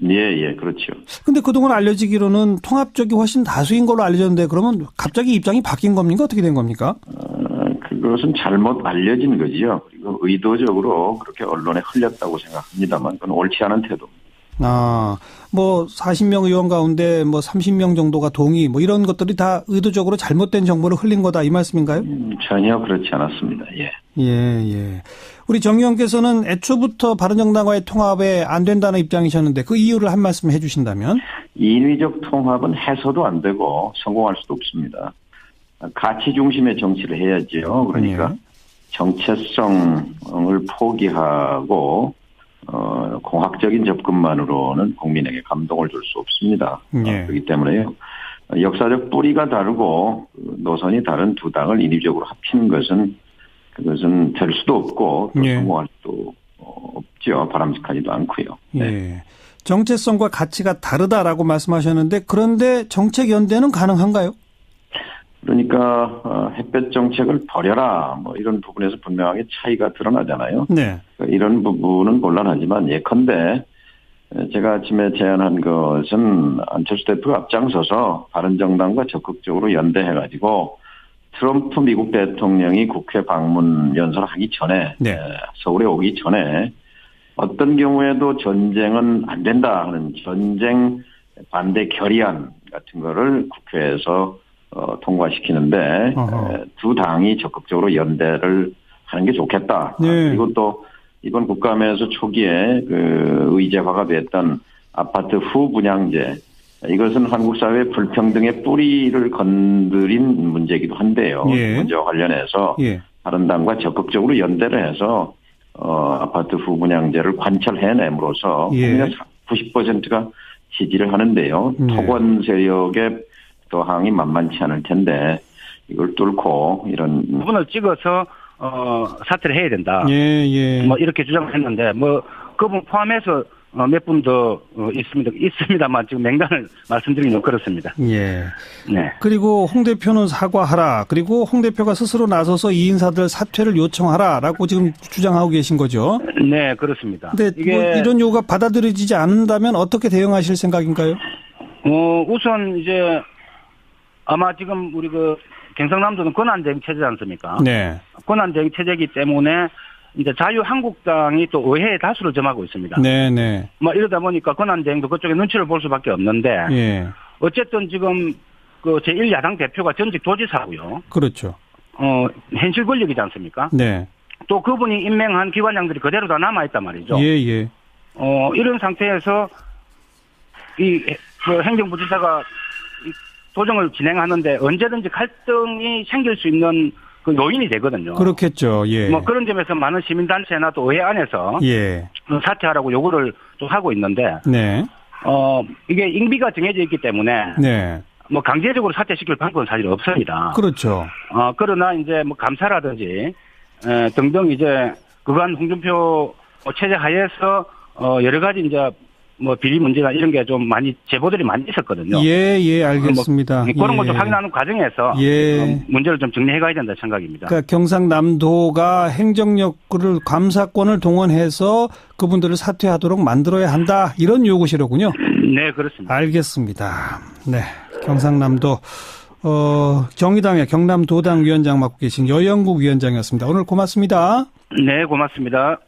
예, 그렇죠. 근데 그동안 알려지기로는 통합 쪽이 훨씬 다수인 걸로 알려졌는데 그러면 갑자기 입장이 바뀐 겁니까? 어떻게 된 겁니까? 그것은 잘못 알려진 거지요. 그리고 의도적으로 그렇게 언론에 흘렸다고 생각합니다만 그건 옳지 않은 태도입니다. 40명 의원 가운데 30명 정도가 동의 이런 것들이 다 의도적으로 잘못된 정보를 흘린 거다 이 말씀인가요? 전혀 그렇지 않았습니다. 예. 예. 우리 정 의원께서는 애초부터 바른정당과의 통합에 안 된다는 입장이셨는데 그 이유를 한 말씀 해 주신다면? 인위적 통합은 해서도 안 되고 성공할 수도 없습니다. 가치 중심의 정치를 해야죠. 그러니까 정체성을 포기하고 공학적인 접근만으로는 국민에게 감동을 줄 수 없습니다. 예. 그렇기 때문에요. 역사적 뿌리가 다르고 노선이 다른 두 당을 인위적으로 합치는 그것은 될 수도 없고 또 성공할 수도 없죠. 바람직하지도 않고요. 네. 예. 정체성과 가치가 다르다라고 말씀하셨는데 그런데 정책연대는 가능한가요? 그러니까 햇볕 정책을 버려라 이런 부분에서 분명하게 차이가 드러나잖아요. 네. 이런 부분은 곤란하지만 예컨대 제가 아침에 제안한 것은 안철수 대표가 앞장서서 바른정당과 적극적으로 연대해가지고 트럼프 미국 대통령이 국회 방문 연설을 하기 전에 네. 서울에 오기 전에 어떤 경우에도 전쟁은 안 된다 하는 전쟁 반대 결의안 같은 거를 국회에서 통과시키는데 두 당이 적극적으로 연대를 하는 게 좋겠다. 네. 그리고 또 이번 국감에서 초기에 그 의제화가 됐던 아파트 후분양제, 이것은 한국 사회 불평등의 뿌리를 건드린 문제이기도 한데요. 예. 문제와 관련해서 바른당과 적극적으로 연대를 해서 아파트 후분양제를 관철해냄으로써 국민의 90%가 지지를 하는데요. 토건 세력의 저항이 만만치 않을 텐데 이걸 뚫고 이런 부분을 찍어서 사퇴를 해야 된다. 예. 뭐 이렇게 주장을 했는데 뭐 그분 포함해서 몇 분 더 있습니다만 지금 맹단을 말씀드리기는 그렇습니다. 예. 네. 그리고 홍 대표는 사과하라. 그리고 홍 대표가 스스로 나서서 이 인사들 사퇴를 요청하라라고 지금 주장하고 계신 거죠. 네, 그렇습니다. 근데 이게 뭐 이런 요구가 받아들여지지 않는다면 어떻게 대응하실 생각인가요? 우선 이제 아마 지금 우리 그 경상남도는 권한대행 체제지 않습니까? 네. 권한대행 체제이기 때문에 이제 자유한국당이 또 의회에 다수를 점하고 있습니다. 네네. 뭐 이러다 보니까 권한대행도 그쪽에 눈치를 볼 수밖에 없는데. 예. 어쨌든 지금 그 제1야당 대표가 전직 도지사고요. 그렇죠. 현실 권력이지 않습니까? 네. 또 그분이 임명한 기관장들이 그대로 다 남아있단 말이죠. 예. 이런 상태에서 그 행정부지사가 도정을 진행하는데 언제든지 갈등이 생길 수 있는 그 요인이 되거든요. 그렇겠죠. 예. 뭐 그런 점에서 많은 시민단체나 또 의회 안에서 사퇴하라고 요구를 좀 하고 있는데, 네. 이게 임기가 정해져 있기 때문에, 네. 뭐 강제적으로 사퇴시킬 방법은 사실 없습니다. 그렇죠. 그러나 이제 뭐 감사라든지 등등 이제 그간 홍준표 체제 하에서 여러 가지 이제 뭐 비리 문제나 이런 게 좀 많이 제보들이 많이 있었거든요. 예, 알겠습니다. 뭐 그런 걸 좀 확인하는 과정에서 문제를 좀 정리해 가야 된다 생각입니다. 그러니까 경상남도가 행정력을 감사권을 동원해서 그분들을 사퇴하도록 만들어야 한다 이런 요구시로군요. 네, 그렇습니다. 알겠습니다. 네, 경상남도 정의당의 경남도당 위원장 맡고 계신 여영국 위원장이었습니다. 오늘 고맙습니다. 네, 고맙습니다.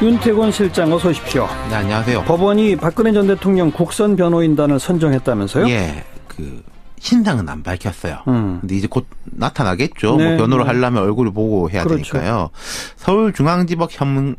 윤태권 실장 어서 오십시오. 네, 안녕하세요. 법원이 박근혜 전 대통령 국선 변호인단을 선정했다면서요? 예, 신상은 안 밝혔어요. 근데 이제 곧 나타나겠죠. 네, 뭐 변호를 하려면 얼굴을 보고 해야 그렇죠. 되니까요. 서울중앙지법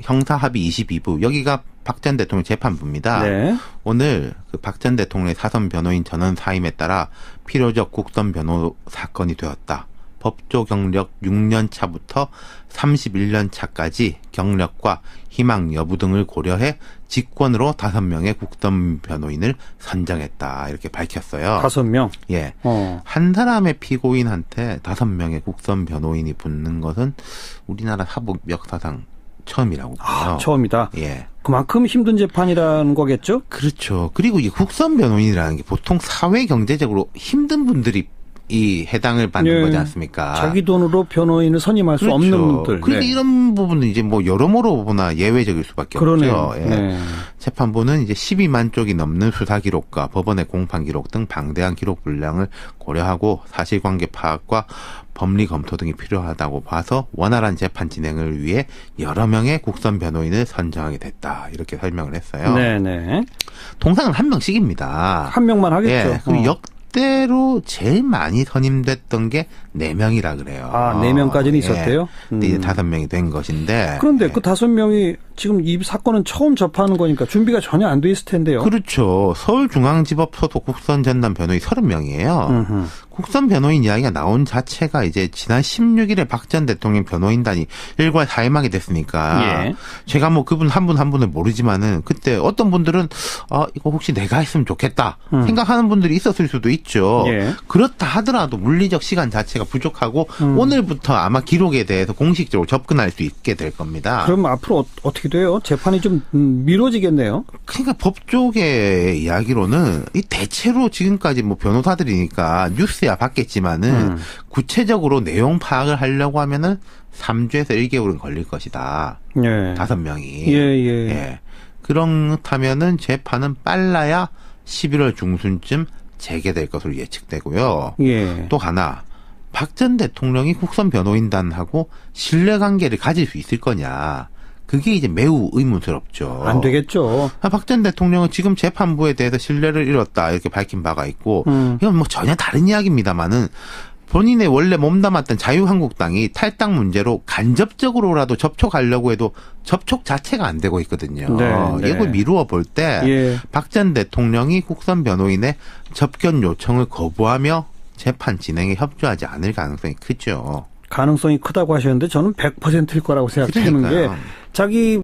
형사합의 22부 여기가 박 전 대통령 재판부입니다. 네. 오늘 박 전 대통령의 사선 변호인 전원 사임에 따라 필요적 국선 변호 사건이 되었다. 법조 경력 6년 차부터 31년 차까지 경력과 희망 여부 등을 고려해 직권으로 5명의 국선 변호인을 선정했다. 이렇게 밝혔어요. 5명? 예. 한 사람의 피고인한테 5명의 국선 변호인이 붙는 것은 우리나라 사법 역사상 처음이라고 봐요. 처음이다. 예. 그만큼 힘든 재판이라는 거겠죠? 그렇죠. 그리고 이 국선 변호인이라는 게 보통 사회 경제적으로 힘든 분들이 해당을 받는 거지 않습니까? 자기 돈으로 변호인을 선임할 수 없는 분들. 그런데 이런 부분은 이제 뭐 여러모로 보나 예외적일 수밖에 없죠. 예. 네. 재판부는 이제 12만 쪽이 넘는 수사 기록과 법원의 공판 기록 등 방대한 기록 분량을 고려하고 사실관계 파악과 법리 검토 등이 필요하다고 봐서 원활한 재판 진행을 위해 여러 명의 국선 변호인을 선정하게 됐다. 이렇게 설명을 했어요. 네네. 통상은 한 명씩입니다. 한 명만 하겠죠. 예. 그리고 역대로 제일 많이 선임됐던 게 4명이라 그래요. 4명까지는 있었대요? 근데 이제 5명이 된 것인데. 그런데 그 5명이 지금 이 사건은 처음 접하는 거니까 준비가 전혀 안 돼 있을 텐데요. 그렇죠. 서울중앙지법 소속 국선 전담 변호인 30명이에요. 국선 변호인 이야기가 나온 자체가 이제 지난 16일에 박 전 대통령 변호인단이 일괄 사임하게 됐으니까. 제가 뭐 그분 한 분 한 분을 모르지만은 그때 어떤 분들은 이거 혹시 내가 했으면 좋겠다 생각하는 분들이 있었을 수도 있죠. 그렇다 하더라도 물리적 시간 자체가 부족하고 오늘부터 아마 기록에 대해서 공식적으로 접근할 수 있게 될 겁니다. 그럼 앞으로 어떻게 돼요? 재판이 좀 미뤄지겠네요. 그러니까 법 쪽의 이야기로는 이 대체로 지금까지 뭐 변호사들이니까 뉴스야 봤겠지만은 구체적으로 내용 파악을 하려고 하면은 3주에서 1개월은 걸릴 것이다. 5명이. 예. 그렇다면은 재판은 빨라야 11월 중순쯤 재개될 것으로 예측되고요. 예. 또 하나 박 전 대통령이 국선 변호인단하고 신뢰관계를 가질 수 있을 거냐. 그게 이제 매우 의문스럽죠. 안 되겠죠. 박 전 대통령은 지금 재판부에 대해서 신뢰를 잃었다 이렇게 밝힌 바가 있고 이건 뭐 전혀 다른 이야기입니다만은 본인의 원래 몸담았던 자유한국당이 탈당 문제로 간접적으로라도 접촉하려고 해도 접촉 자체가 안 되고 있거든요. 네. 이걸 미루어 볼 때 박 전 대통령이 국선 변호인의 접견 요청을 거부하며 재판 진행에 협조하지 않을 가능성이 크죠. 가능성이 크다고 하셨는데 저는 100%일 거라고 생각하는 게 자기